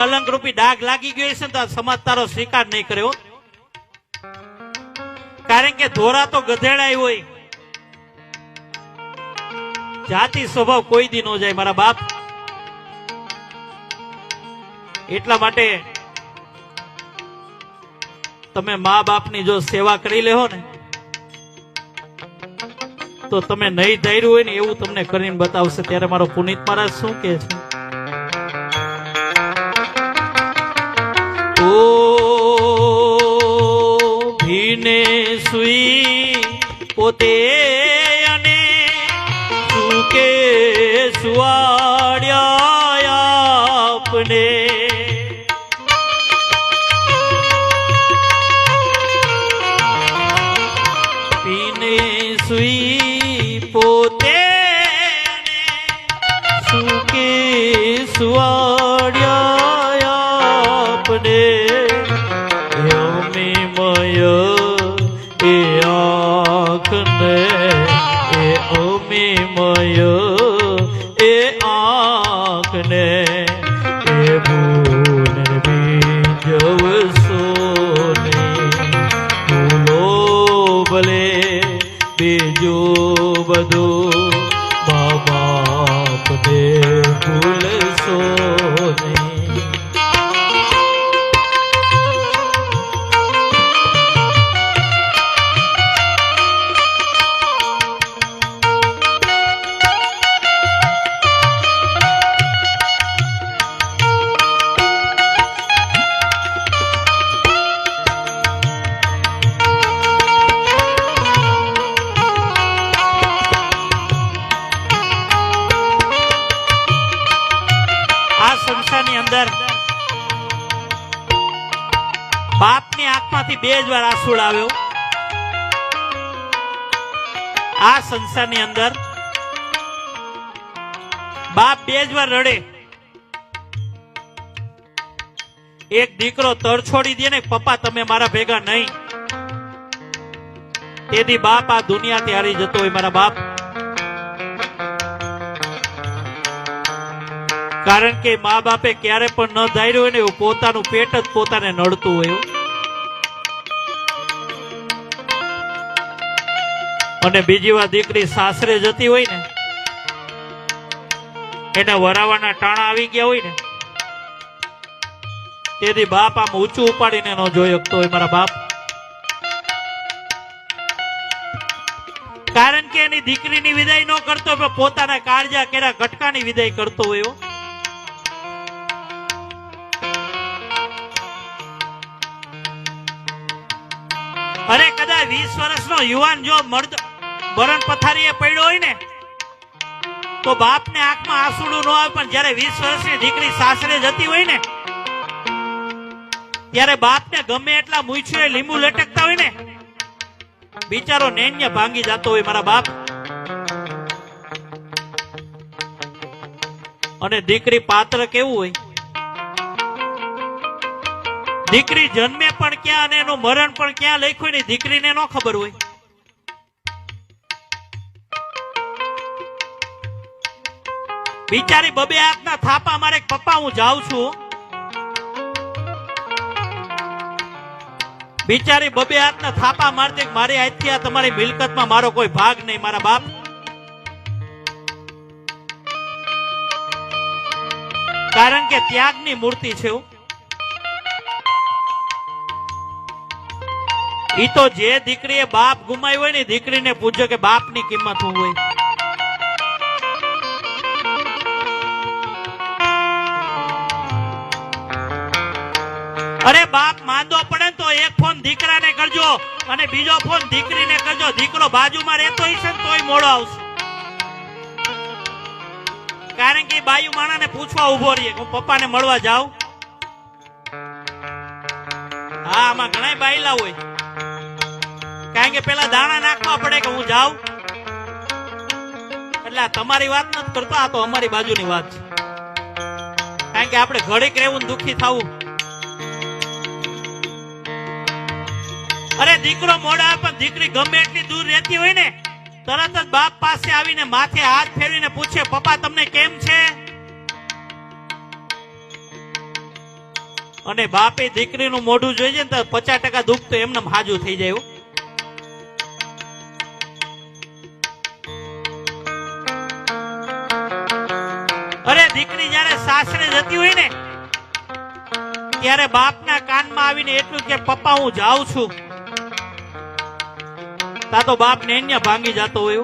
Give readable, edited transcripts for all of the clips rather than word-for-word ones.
કલંક રૂપી ડાઘ લાગી ગયો છે ને તો સમાજ તારો સ્વીકાર નહીં કર્યો, કારણ કે ધોરા તો ગધેડાય હોય, જાતિ સ્વભાવ કોઈ દી નો જાય મારા બાપ. એટલા માટે તમે મા બાપની જો સેવા કરી લેહો ને તો તમે નહીં ધાર્યું હોય ને એવું તમને કરીને બતાવશે. ત્યારે મારો પુનિત મહારાજ શું કહે છે? ઓ ભીને સુઈ પોતે અને સુકે સુવાડ્યા આપને, ભીને સુઈ પોતે સુકે સુવાડ્યા આપને, અમીમય એ આંખને, એ અમીમય એ આંખને, એ ભૂલ બીજવશો નહીં, ભૂલો ભલે બીજો બધું મા બાપને ભૂલશો નહીં. બાપની આંખમાંથી 2 વાર આંસુડ આવ્યો. આ સંસારની અંદર બાપ 2 વાર રડે. એક દીકરો તર છોડી દે ને પપ્પા તમે મારા ભેગા નહીં, તેથી બાપ આ દુનિયાથી હારી જતો હોય મારા બાપ. કારણ કે મા બાપે ક્યારે પણ ન ધાર્યું હોય ને એવું પોતાનું પેટ જ પોતાને નડતું હોય. અને બીજી વાર દીકરી સાસરે જતી હોય ને, એને વરાવાના ટાણા આવી ગયા હોય ને, તેથી બાપ આમ ઊંચું ઉપાડીને ન જોઈ શકતો હોય મારા બાપ. કારણ કે એની દીકરીની વિદાય ન કરતો હોય, પોતાના કાળજા કેરા ગટકાની વિદાય કરતો હોય. અરે કદાચ 20 વર્ષનો યુવાન જો મરણ પથારીએ પડ્યો હોય ને તો બાપને આંખમાં આંસુડું ન આવે, પણ જયારે 20 વર્ષની દીકરી સાસરે જતી હોય ને ત્યારે બાપને ગમે એટલા મૂછે લીંબુ લટકતા હોય ને બિચારો નૈન્ય ભાંગી જતો હોય મારા બાપ. અને દીકરી પાત્ર કેવું હોય, દીકરી જન્મે પણ ક્યાં અને એનું મરણ પણ ક્યાં લખ્યું ને દીકરીને ન ખબર હોય. બિચારી 2 હાથના થાપા મારે પપ્પા હું જાઉં છું, બિચારી 2 હાથના થાપા મારતી મારી આજથી આ તમારી મિલકતમાં મારો કોઈ ભાગ નહીં મારા બાપ. કારણ કે ત્યાગની મૂર્તિ છે. ઈ તો જે દીકરીએ બાપ ગુમાવ્યો હોય ને દીકરીને પૂછજો કે બાપની કિંમત શું હોય. અરે બાપ માંદો પડે તો એક ફોન દીકરાને કરજો અને બીજો ફોન દીકરીને કરજો. દીકરો બાજુમાં રહેતો હશે ને તોય મોડો આવશે, કારણ કે બાયુ માણાને પૂછવા ઉભો રહીએ હું પપ્પાને મળવા જાઉં. હા આમાં ઘણા બાયલા હોય, કારણ કે પેલા દાણા નાખવા પડે કે હું જાઉં. એટલે તમારી વાત નથી કરતો, આ તો અમારી બાજુની વાત છે. કારણ કે આપણે ઘડીક રહેવું દુઃખી થવું. અરે દીકરો મોડા પણ દીકરી ગમે એટલી દૂર રહેતી હોય ને તરત જ બાપ પાસે આવીને માથે હાથ ફેરવીને પૂછે પપ્પા તમને કેમ છે? અને બાપે દીકરીનું મોઢું જોઈ જાય ને તો 50% દુઃખ તો એમને હાજુ થઈ જાય હો. અરે દીકરી જયારે સાસરે જતી હોય ને ત્યારે બાપના કાનમાં આવીને એટલું કે પપ્પા હું જાઉં છું, તા તો બાપ ને અહીંયા ભાંગી જતો હોય.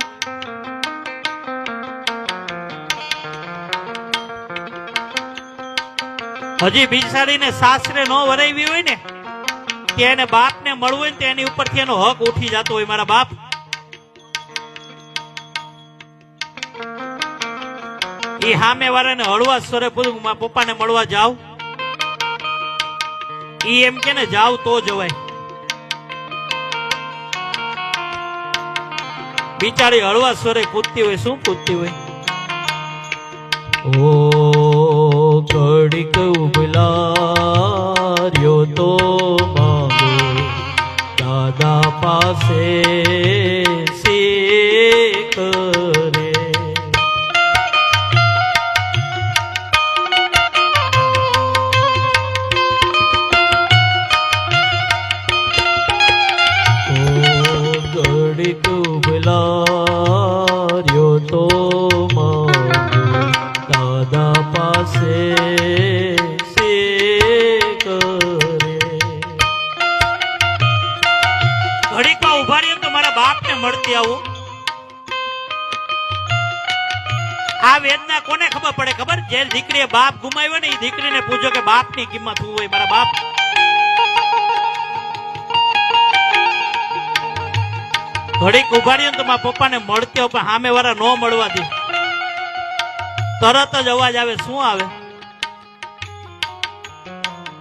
હજી બિચારીને સાસરે નો વરાવી હોય ને કે એને બાપ ને મળવું હોય ને તો એની ઉપરથી એનો હક ઉઠી જતો હોય. મારા બાપ એ સામે વાળાને હળવા સ્વરે પૂછું મારા પપ્પાને મળવા જાવ, ઈ એમ કે ને જાવ તો જવાય. બિચારી હળવા સ્વરે પૂછતી હોય. શું પૂછતી હોય? ઓ ઘડીક ઉભલાર્યો તો માંગો દાદા પાસે શીખ રે. ઘડીક ઉભલાર્યો તો માંગો દાદા પાસે શીખ રે. ઘડીકમાં ઉભા રહ્યો તો મારા બાપને મળતી આવું. આ વેદના કોને ખબર પડે? ખબર? જે દીકરીએ બાપ ગુમાવ્યો ને એ દીકરીને પૂછો કે બાપની કિંમત શું હોય. મારા બાપ ઘડીક ઉભા રહ્યો તો મારા પપ્પાને મળતી હોય પણ સામે વાળા નો મળવા દે. તરત જ અવાજ આવે. શું આવે?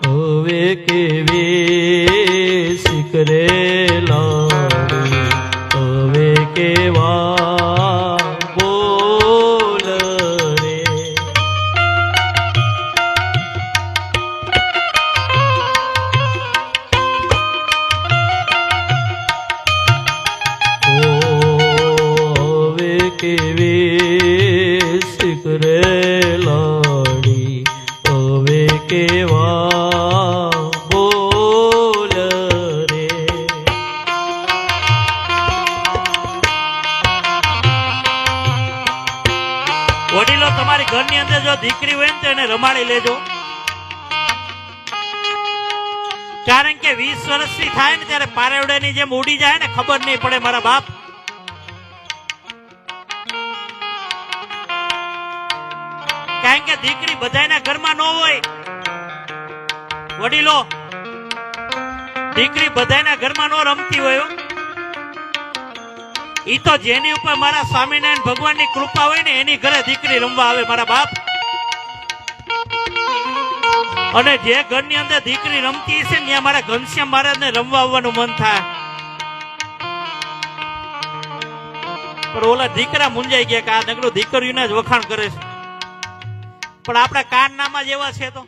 હવે કેવી શીખરે લાડી, હવે કેવા બોલ રે. હવે કેવી શીખરે લાડી, હવે કેવા બોલ રે. વડીલો તમારી ઘરની અંદર જો દીકરી હોય ને તો એને રમાડી લેજો. કારણ કે 20 વર્ષની થાય ને ત્યારે પારેવડાની જેમ ઉડી જાય ને ખબર નહીં પડે. મારા બાપ કારણ કે દીકરી બધાના ઘરમાં ન હોય. વડીલો દીકરી બધાના ઘરમાં નો રમતી હોય. ઈ તો જેની ઉપર મારા સ્વામિનારાયણ ભગવાનની કૃપા હોય ને એની ઘરે દીકરી રમવા આવે. મારા બાપ અને જે ઘરની અંદર દીકરી રમતી હશે ને ત્યાં મારા ઘનશ્યામ મહારાજને રમવા આવવાનું મન થાય. પણ ઓલા દીકરા મુંજાઈ ગયા કે આ નગરો દીકરીઓને જ વખાણ કરે છે. પણ આપણા કારનામા જેવા છે તો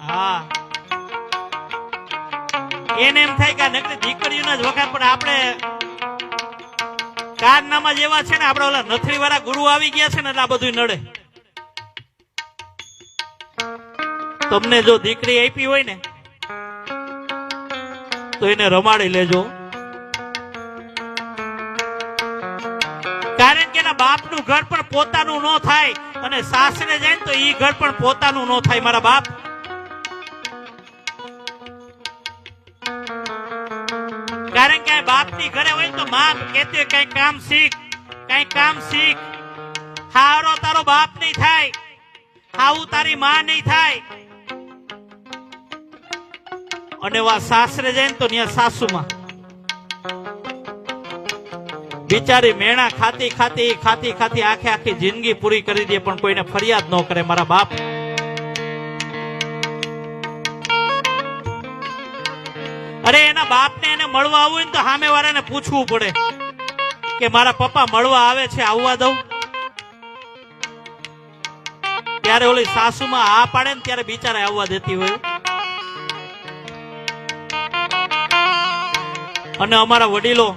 હા એને એમ થાય કે નકરી દીકરીઓને જ વખાણ. પણ આપણે કારનામા જેવા છે ને આપડા ઓલા નથરી વાળા ગુરુ આવી ગયા છે ને એટલે આ બધું નડે. તમને જો દીકરી આપી હોય ને તો એને રમાડી લેજો. કારણ કે એના બાપનું ઘર પણ પોતાનું ન થાય અને સાસરે જાય ને તો ઈ ઘર પણ પોતાનું ન થાય. મારા બાપ કારણ કે બાપની ઘરે હોય તો માં કહેતી હોય કઈ કામ શીખ, કઈ કામ શીખ. હારો તારો બાપ નહીં થાય, હાવું તારી માં નહીં થાય. અને વા સાસરે જાય ને તો ત્યાં સાસુમાં બિચારી મેણા ખાતી ખાતી ખાતી ખાતી આખી આખી જિંદગી પૂરી કરી દે પણ કોઈને ફરિયાદ ન કરે. મારા બાપ અરે એના બાપને એને મળવા આવવું હોય ને તો સામે વાળાને પૂછવું પડે કે મારા પપ્પા મળવા આવે છે, આવવા દઉં? ત્યારે ઓલી સાસુમાં આ પાડે ને ત્યારે બિચારા આવવા દેતી હોય. અને અમારા વડીલો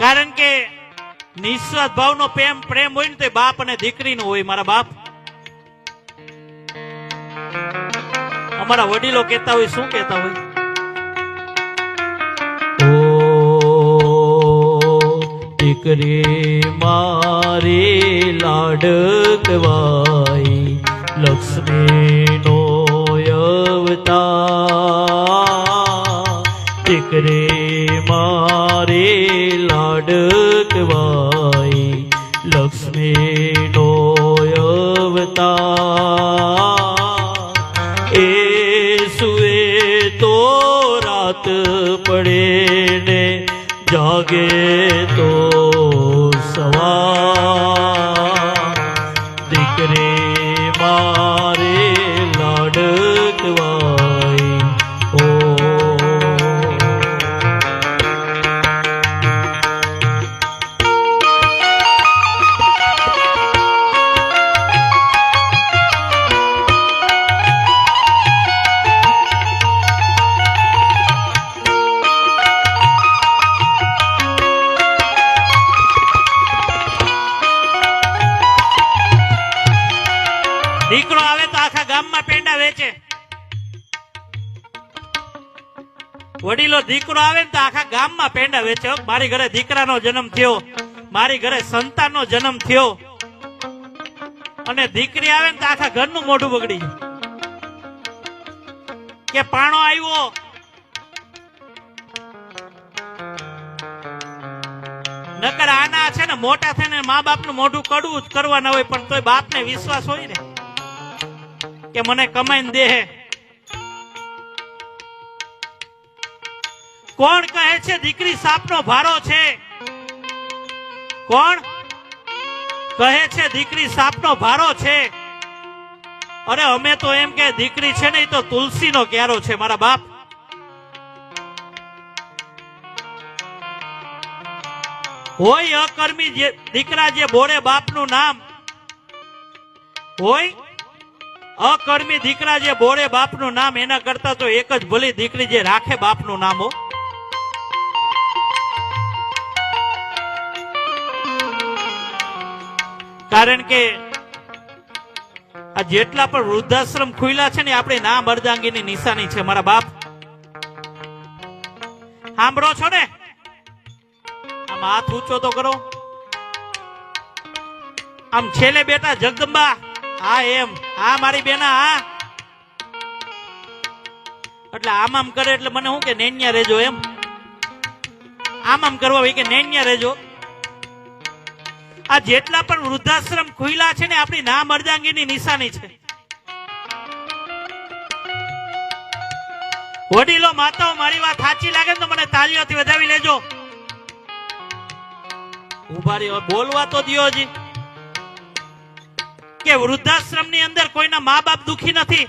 કારણ કે નિસ્વાર્થ ભાવનો પ્રેમ હોય ને તો બાપ અને દીકરીનો હોય મારા બાપ. અમારા વડીલો કહેતા હોય, શું કહેતા હોય? દીકરી મારી લાડકવાઈ લક્ષ્મીનો અવતાર. દીકરી મારી લાડકવાઈ લક્ષ્મીનો અવતાર. એ સુએ તો રાત પડે ને જાગે તો સવાર. દીકરી મારે લાડકવાઈ ઓ. દીકરો આવે તો આખા ગામમાં પેંડા વેચે. વડીલો દીકરો આવે ને તો આખા ગામમાં પેંડા વેચે. મારી ઘરે દીકરાનો જન્મ થયો, મારી ઘરે સંતાનનો જન્મ થયો. અને દીકરી આવે ને તો આખા ઘરનું મોઢું બગડી જાય કે પાણો આવ્યો. નકર આના છે ને મોટા થઈને મા બાપનું મોઢું કડવું જ કરવાના હોય, પણ તોય બાપને વિશ્વાસ હોય ને કે મને કમાઈને દે. કોણ કહે છે દીકરી સાપનો ભારો છે? કોણ કહે છે દીકરી સાપનો ભારો છે? અરે અમે તો એમ કે દીકરી છે ને એ તો તુલસીનો ક્યારો છે મારા બાપ. હોય અકર્મી દીકરા જે બોરે બાપનું નામ, હોય અકર્મી દીકરા જે બોરે બાપનું નામ, એના કરતા તો એક જ ભલી દીકરી જે રાખે બાપનું નામ હો. કારણ કે આ જેટલા પણ વૃદ્ધાશ્રમ ખુલ્યા છે ને આપણી નામ અર્ધાંગીની નિશાની છે મારા બાપ. સાંભળો છો ને? આમ હાથ ઊંચો તો કરો. આમ છેલ્લે બેટા જગદંબા, હા એમ, હા મારી બેના, હા. એટલે આમ કરે એટલે મને શું કે નેન્યા રેજો એમ. આમ કરવા હોય કે નેન્યા રેજો. આ જેટલા પણ વૃદ્ધાશ્રમ ખુલ્યા છે ને આપણી નામ અર્ધાંગીની નિશાની છે. વડીલો માતાઓ મારી વાત સાચી લાગે તો મને તાળીઓથી વધાવી લેજો. ઉભા રહ્યો, બોલવા તો દિયો જી. કે વૃદ્ધાશ્રમ ની અંદર કોઈના મા બાપ દુખી નથી.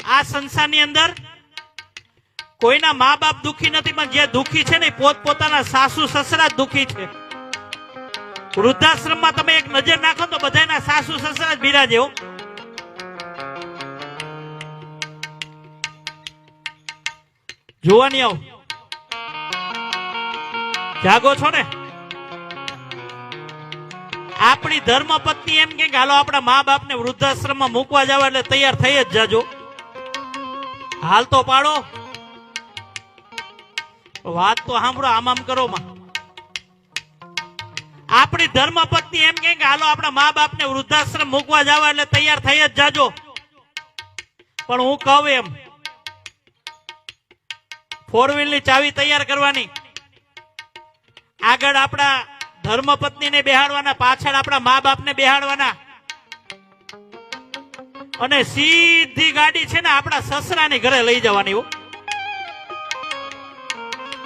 આ સંસારની અંદર કોઈના મા બાપ દુખી નથી, પણ જે દુખી છે ને પોતપોતાના સાસુ સસરા જ દુખી છે. વૃદ્ધાશ્રમમાં તમે એક નજર નાખો તો બધાના સાસુ સસરા જ બિરાજે હો. જોવાની આવો, જાગો છો ને? આપણી ધર્મ પત્ની એમ કે હાલો આપણા મા બાપ ને વૃદ્ધાશ્રમમાં મૂકવા જવા એટલે તૈયાર થઈ જ જાજો. હાલ તો પાડો, વાત તો સાંભળો, આમ કરો માં. આપણી ધર્મ પત્ની એમ કે હાલો આપણા મા બાપ ને વૃદ્ધાશ્રમ મૂકવા જવા એટલે તૈયાર થઈ જ જાજો. પણ હું કહું એમ, 4 વ્હીલ ની ચાવી તૈયાર કરવાની, આગળ આપણા ધર્મપત્ની ને બેહાડવાના, પાછળ આપણા મા બાપ ને બેહાડવાના, અને સીધી ગાડી છે ને આપણા સસરાની ઘરે લઈ જવાની.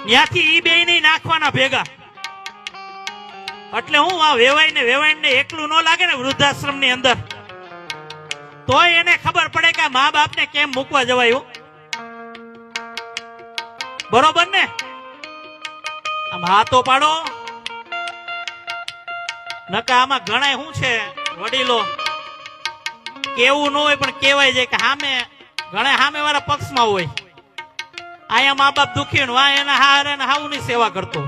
ત્યાંથી ઈ બે નહીં નાખવાના ભેગા. એટલે હું આ વેવાઈ ને એકલું ન લાગે ને વૃદ્ધાશ્રમ ની અંદર, તોય એને ખબર પડે કે મા બાપ ને કેમ મૂકવા જવાયું. બરોબર ને? આમ હાથો પાડો. નકા આમાં ઘણા શું છે વડીલો, કેવું ન હોય પણ કેવાય જાય કે સામે ઘણા સામે વાળા પક્ષમાં હોય. અહીંયા મા બાપ દુખી એના હારે હાઉની સેવા કરતો.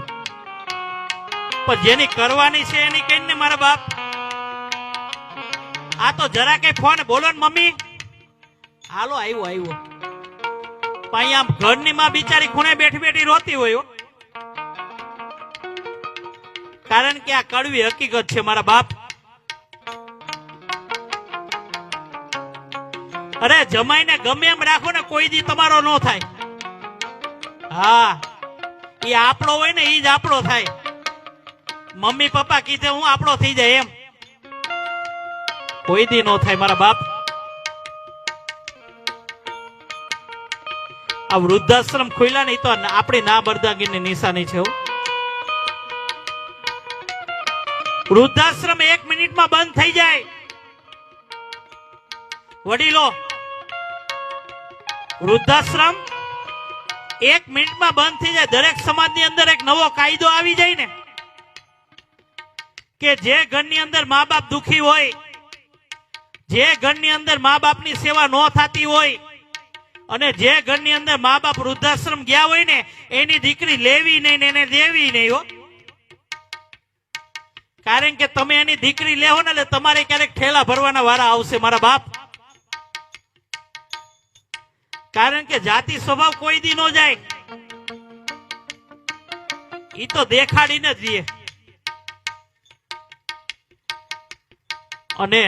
પણ જેની કરવાની છે એની કઈ ને મારા બાપ. આ તો જરા કઈ ફોન બોલો ને મમ્મી, હાલો આવ્યો આવ્યો. પણ આમ ઘરની માં બિચારી ખૂણે બેઠી બેઠી રોતી હોય હો. કારણ કે આ કડવી હકીકત છે મારા બાપ. અરે જમાઈને ગમે એમ રાખો ને કોઈ દી તમારો ન થાય. હા એ આપણો હોય ને એ જ આપણો થાય. મમ્મી પપ્પા કીધે હું આપણો થઈ જાય એમ કોઈ દી ન થાય મારા બાપ. આ વૃદ્ધાશ્રમ ખુલ્યા નહીં તો આપણી ના બરદાગીની નિશાની છે. વૃદ્ધાશ્રમ 1 મિનિટમાં બંધ થઈ જાય. વડીલો, વૃદ્ધાશ્રમ 1 મિનિટમાં બંધ થઈ જાય. દરેક સમાજની અંદર એક નવો કાયદો આવી જાય ને કે જે ઘરની અંદર મા બાપ દુખી હોય, જે ઘરની અંદર મા બાપની સેવા ન થતી હોય અને જે ઘરની અંદર મા બાપ વૃદ્ધાશ્રમ ગયા હોય ને એની દીકરી લેવી નહીં ને એને દેવી નહીં હો. કારણ કે તમે એની દીકરી લેવો ને એટલે તમારે ક્યારેક ઠેલા ભરવાના વારા આવશે મારા બાપ. કારણ કે જાતિ સ્વભાવ કોઈ દી ન જાય, ઈ તો દેખાડીને જ દે. અને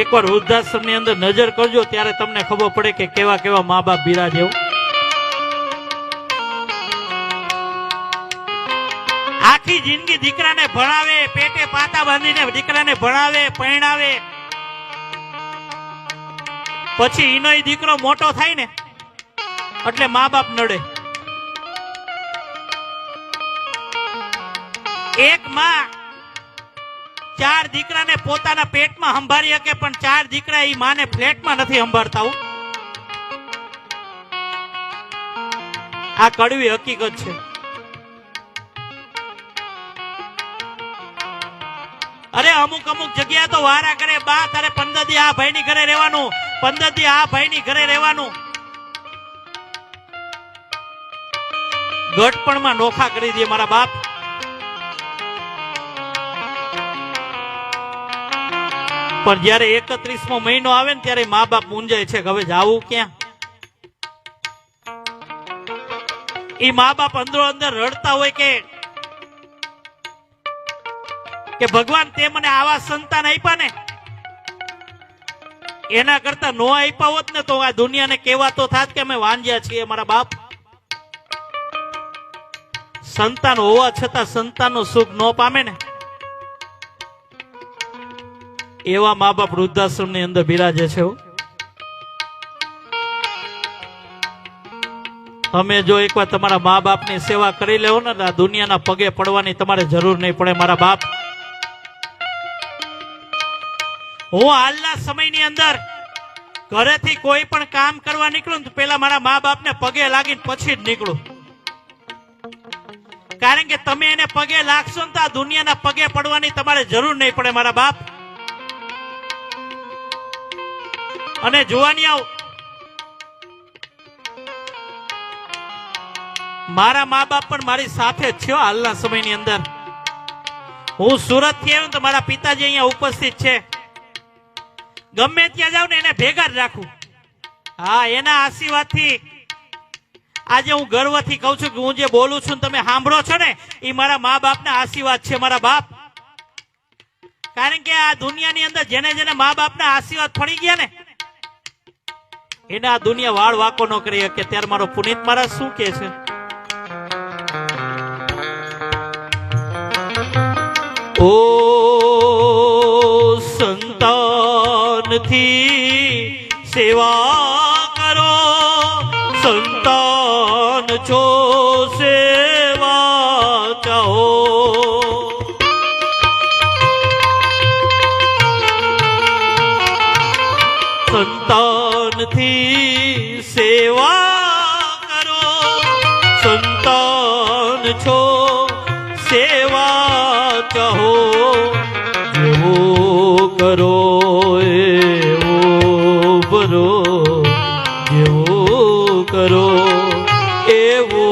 એકવાર વૃદ્ધાશ્રમ ની અંદર નજર કરજો ત્યારે તમને ખબર પડે કે કેવા કેવા મા બાપ બિરાજે. આખી જિંદગી દીકરાને ભણાવે, પેટે પાતા બાંધીને દીકરાને ભણાવે, પરણાવે, પછી એનો દીકરો મોટો થાય ને એટલે મા બાપ નડે. એક માં 4 દીકરાને પોતાના પેટમાં સંભાળી શકે પણ 4 દીકરા એ માને ફ્લેટમાં નથી સંભાળતા. આ કડવી હકીકત છે. અરે અમુક જગ્યા તો વારા કરે, બા તારે 15 દી આ ભાઈ ની ઘરે રહેવાનું, 15 દી આ ભાઈ ની ઘરે રહેવાનું. ગટપણમાં નોખા કરી દે મારા બાપ. પણ જયારે 31મો મહિનો આવે ને ત્યારે મા બાપ મૂંઝાય છે કે હવે જાવું ક્યાં. ઈ મા બાપ અંદરો અંદર રડતા હોય કે ભગવાન તે મને આવા સંતાન આપ્યા ને, એના કરતા નો આપ્યા હોત ને તો આ દુનિયાને કહેવા તો થાત કે અમે વાંજ્યા છીએ મારા બાપ. સંતાન હોવા છતાં સંતાનનું સુખ ન પામે ને એવા મા બાપ વૃદ્ધાશ્રમ ની અંદર બિરાજે છે. તમે જો એકવાર તમારા મા બાપ ની સેવા કરી લેવો ને આ દુનિયાના પગે પડવાની તમારે જરૂર નહીં પડે મારા બાપ. હું હાલના સમયની અંદર ઘરેથી કોઈ પણ કામ કરવા નીકળું તો પેલા મારા મા બાપ ને પગે લાગીને પછી જ નીકળું. કારણ કે તમે એને પગે લાગશો ને તો આ દુનિયાના પગે પડવાની તમારે જરૂર નહીં પડે મારા બાપ. અને જુવાનિયાઓ, મારા મા બાપ પણ મારી સાથે જ છે હાલના સમયની અંદર. હું સુરત થી આવ્યો તો મારા પિતાજી અહીંયા ઉપસ્થિત છે. ગમે ત્યાં જાઉં ને એને ભેગા જ રાખું. હા, એના આશીર્વાદ થી આજે હું ગર્વથી કહું છું કે હું જે બોલું છું તમે સાંભળો છો ને એ મારા મા બાપના આશીર્વાદ છે મારા બાપ. કારણ કે આ દુનિયાની અંદર જેને જેને મા બાપના આશીર્વાદ પડી ગયા ને એને આ દુનિયા વાળ વાકો ન કરી શકે. ત્યારે મારો પુનિત મહારાજ શું કે છે? ઓ સંતાનથી સેવા કરો, સંતાન છો સેવા ચાહો. સંતાનથી સેવા કરો, સંતાન છો સેવા ચાહો. જેવો કરો એવો ભરો, જેવો કરો એવો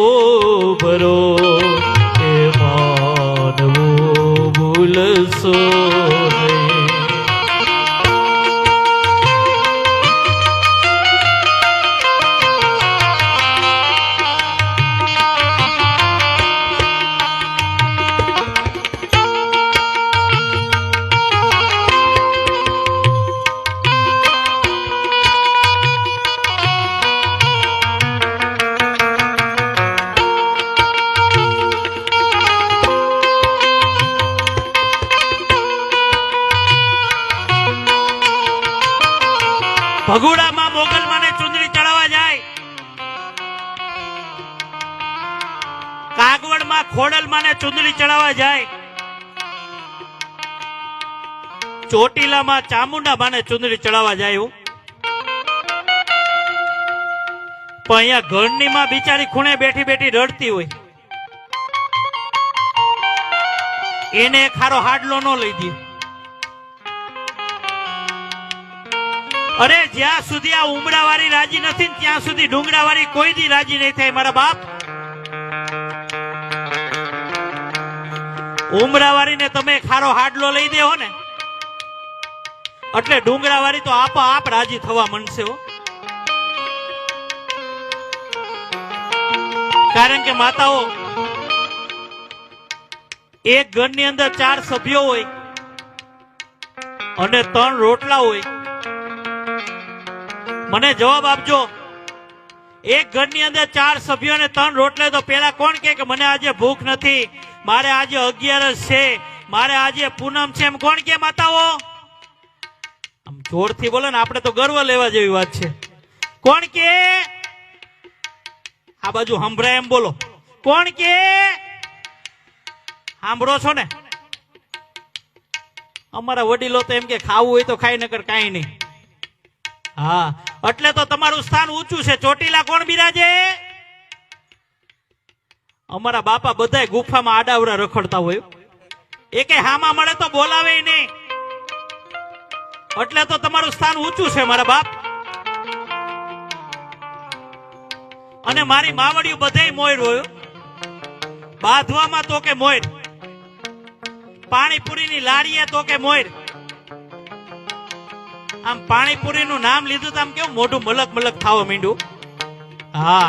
ભૂલશો નહીં. ભગુડામાં મોગલમાને ચુંદડી ચડાવવા જાય, કાગવડમાં ખોડલમાને ચુંદડી ચડાવવા જાય, ચોટીલામાં ચામુંડામાને ચુંદડી ચડાવવા જાય. પણ અહીંયા ઘરની માં બિચારી ખૂણે બેઠી બેઠી રડતી હોય, એને ખારો હાડલો ન લઈ દે. અરે જ્યાં સુધી આ ઉમરાવાળી રાજી નથી ને ત્યાં સુધી ડુંગરાવાળી કોઈ દી રાજી નહીં થાય મારા બાપ. ઉમરાવાળીને તમે ખારો હાડલો લઈ દેવો ને એટલે ડુંગરાવાળી તો આપોઆપ રાજી થવા માંડશે હો. કારણ કે માતાઓ, એક ઘરની અંદર 4 સભ્યો હોય અને 3 રોટલા હોય. મને જવાબ આપજો, એક ઘરની અંદર 4 સભ્યો અને 3 રોટલે તો પેલા કોણ કે મને આજે ભૂખ નથી, મારે આજે 11 છે, મારે આજે પૂનમ છે, એમ કોણ કે માતાઓ? આમ જોરથી બોલો ને, આપણે તો ગર્વ લેવા જેવી વાત છે. કોણ કે? આ બાજુ સંભળાય એમ બોલો. કોણ કે? સાંભળો છો ને? અમારા વડીલો તો એમ કે ખાવું હોય તો ખાઈ, નકર કાંઈ નહીં. હા, એટલે તો તમારું સ્થાન ઊંચું છે. ચોટીલા કોણ બિરાજે? અમારા બાપા બધાય ગુફામાં આડાવડા રખડતા હોય, એકે હામાં મળે તો બોલાવે નહીં. એટલે તો તમારું સ્થાન ઊંચું છે મારા બાપ. અને મારી માવડિયું બધાય મોર હોય, બાંધવામાં તો કે મોર, પાણીપુરીની લાડીએ તો કે મોર. આમ પાણીપુરી નું નામ લીધું તો આમ કેવું મોઢું મલક મલક થવા માંડ્યું. હા,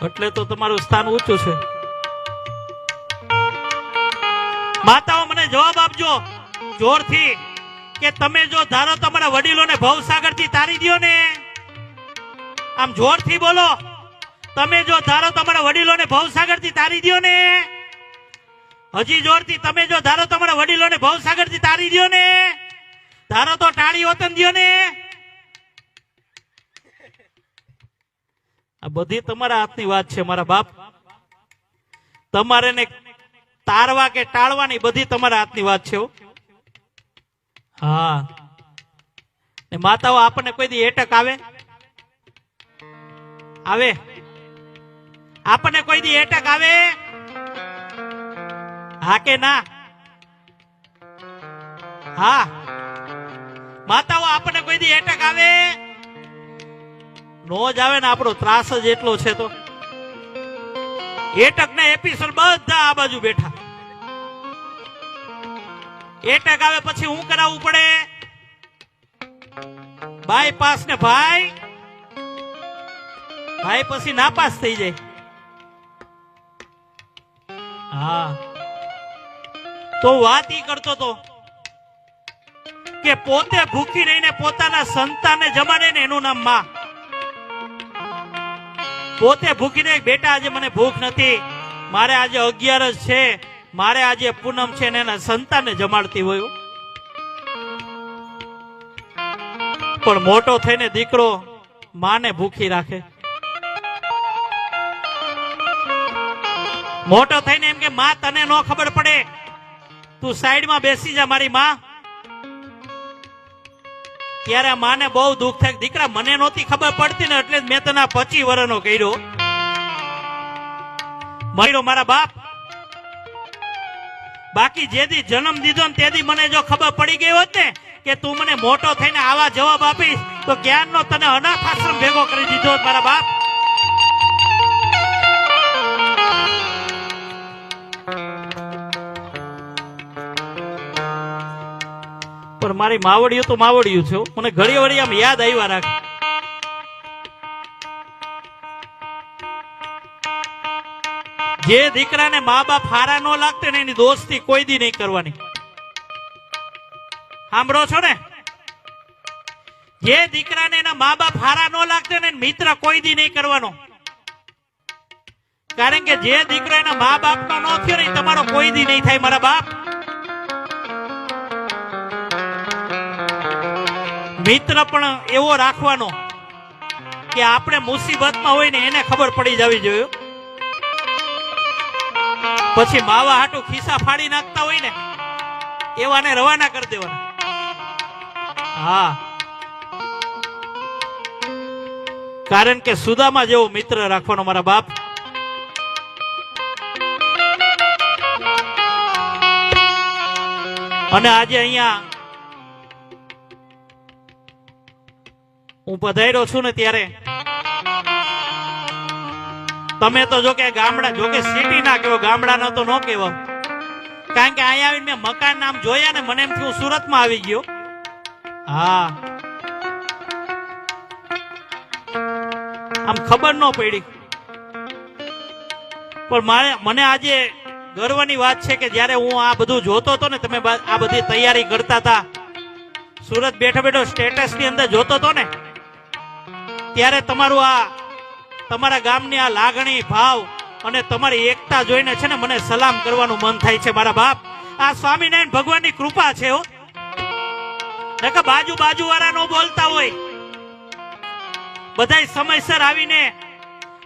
એટલે તો તમારું સ્થાન ઊંચું છે. માતાઓ મને જવાબ આપજો જોરથી કે તમે જો ધારો તમારા વડીલોને ભવસાગર થી તારી દો ને, આમ જોરથી બોલો, તમે જો ધારો તમારા વડીલોને ભવસાગર થી તારી દો ને, હજી જોરથી, તમે જો ધારો તમારા વડીલોને ભવસાગર થી તારી દો ને, ધારો તો ટાળી વતન દો ને. આ બધી તમારા હાથની વાત છે મારા બાપ. તમારે ને તારવા કે ટાળવાની બધી તમારા હાથની વાત છે. હા, ને માતાઓ, આપણને કોઈ દી એટક આવે? આવે? આપણને કોઈ દી એટક આવે? હા કે ના? હા, માતાઓ, આપણને કોઈ દી એટક આવે? નો જ આવે ને, આપણો ત્રાસ જ એટલો છે. તો એટક ના એપિસોડ બધા આ બાજુ બેઠા. એટક આવે પછી હું કરાવવું પડે? બાયપાસ ને ભાઈ પછી નાપાસ થઈ જાય. હા, તો વાત ઈ કરતો તો કે પોતે ભૂખી રહીને પોતાના સંતાનને જમાડે ને એનું નામ માં. પોતે ભૂખી રહી, બેટા આજે મને ભૂખ નથી, મારે આજે 11 છે, મારે આજે પૂનમ છે, ને એના સંતાનને જમાડતી હોય. પણ મોટો થઈને દીકરો માને ભૂખી રાખે. મોટો થઈને એમ કે માં તને નો ખબર પડે, તું સાઈડમાં બેસી જા મારી માં. ત્યારે માને બહુ દુઃખ થાય, દીકરા મને નહોતી ખબર પડતી ને એટલે મેં તને 25 વર્ષનો કર્યો. મળ્યો મારા બાપ. બાકી જે દી જન્મ દીધો ને તે દી મને જો ખબર પડી ગઈ હોત ને કે તું મને મોટો થઈને આવા જવાબ આપીશ તો ક્યારનો તને અનાથ આશ્રમ ભેગો કરી દીધો મારા બાપ. પણ મારી માવડિયું તો માવડિયું છે હો. મને ઘડી વળી આમ યાદ આવ્યા રાખ. જે દીકરાને મા બાપ હારા ન લાગતે ને એની દોસ્તી કોઈ દી નહીં કરવાની. સાંભળો છો ને? જે દીકરાને એના મા બાપ હારા ન લાગતે ને મિત્ર કોઈ દી નહીં કરવાનો. કારણ કે જે દીકરો એના મા બાપ નો ન થયો ને તમારો કોઈ દી નહીં થાય મારા બાપ. મિત્ર પણ એવો રાખવાનો કે આપણે મુસીબતમાં હોય ને એને ખબર પડી જવી જોઈએ. પછી માવા હાટું ખિસ્સા ફાડી નાખતા હોય ને એવાને રવાના કરી દેવાના. હા, કારણ કે સુદામા જેવો મિત્ર રાખવાનો મારા બાપ. અને આજે અહીંયા હું પધાર્યો છું ને ત્યારે તમે તો જો કે ગામડા, જો કે સિટી ના કેવો, ગામડાનો તો ન કેવો. કારણ કે અહીંયા આવીને મેં મકાન નામ જોયા ને મને એમ થયું સુરતમાં આવી ગયો. હા, આમ ખબર ન પડી. પણ મને આજે ગર્વની વાત છે કે જ્યારે હું આ બધું જોતો હતો ને, તમે આ બધી તૈયારી કરતા હતા, સુરત બેઠો બેઠો સ્ટેટસ ની અંદર જોતો હતો ને, ત્યારે તમારું આ તમારા ગામની આ લાગણી, ભાવ અને તમારી એકતા જોઈને છે ને મને સલામ કરવાનું મન થાય છે મારા બાપ. આ સ્વામિનારાયણ ભગવાનની કૃપા છે હો. નકર બાજુ વાળા નો બોલતા હોય, બધાય સમયસર આવીને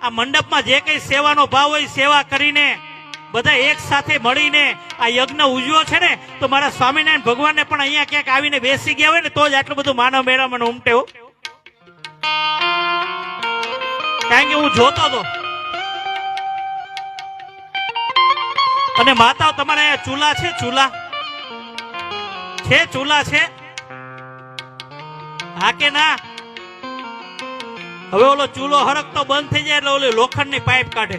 આ મંડપમાં જે કઈ સેવાનો ભાવ હોય સેવા કરીને બધા એક સાથે મળીને આ યજ્ઞ ઉજવ્યો છે ને, તો મારા સ્વામિનારાયણ ભગવાનને પણ અહીંયા ક્યાંક આવીને બેસી ગયા હોય ને તો જ આટલું બધું માનવ મેળામાં ઉમટે હો. કારણ કે હું જોતો હતો. અને માતાઓ તમારે અહીંયા ચૂલા છે? ચૂલા છે? ચૂલા છે? હા કે ના? હવે ઓલો ચૂલો હરકતો બંધ થઈ જાય એટલે ઓલી લોખંડની પાઇપ કાઢે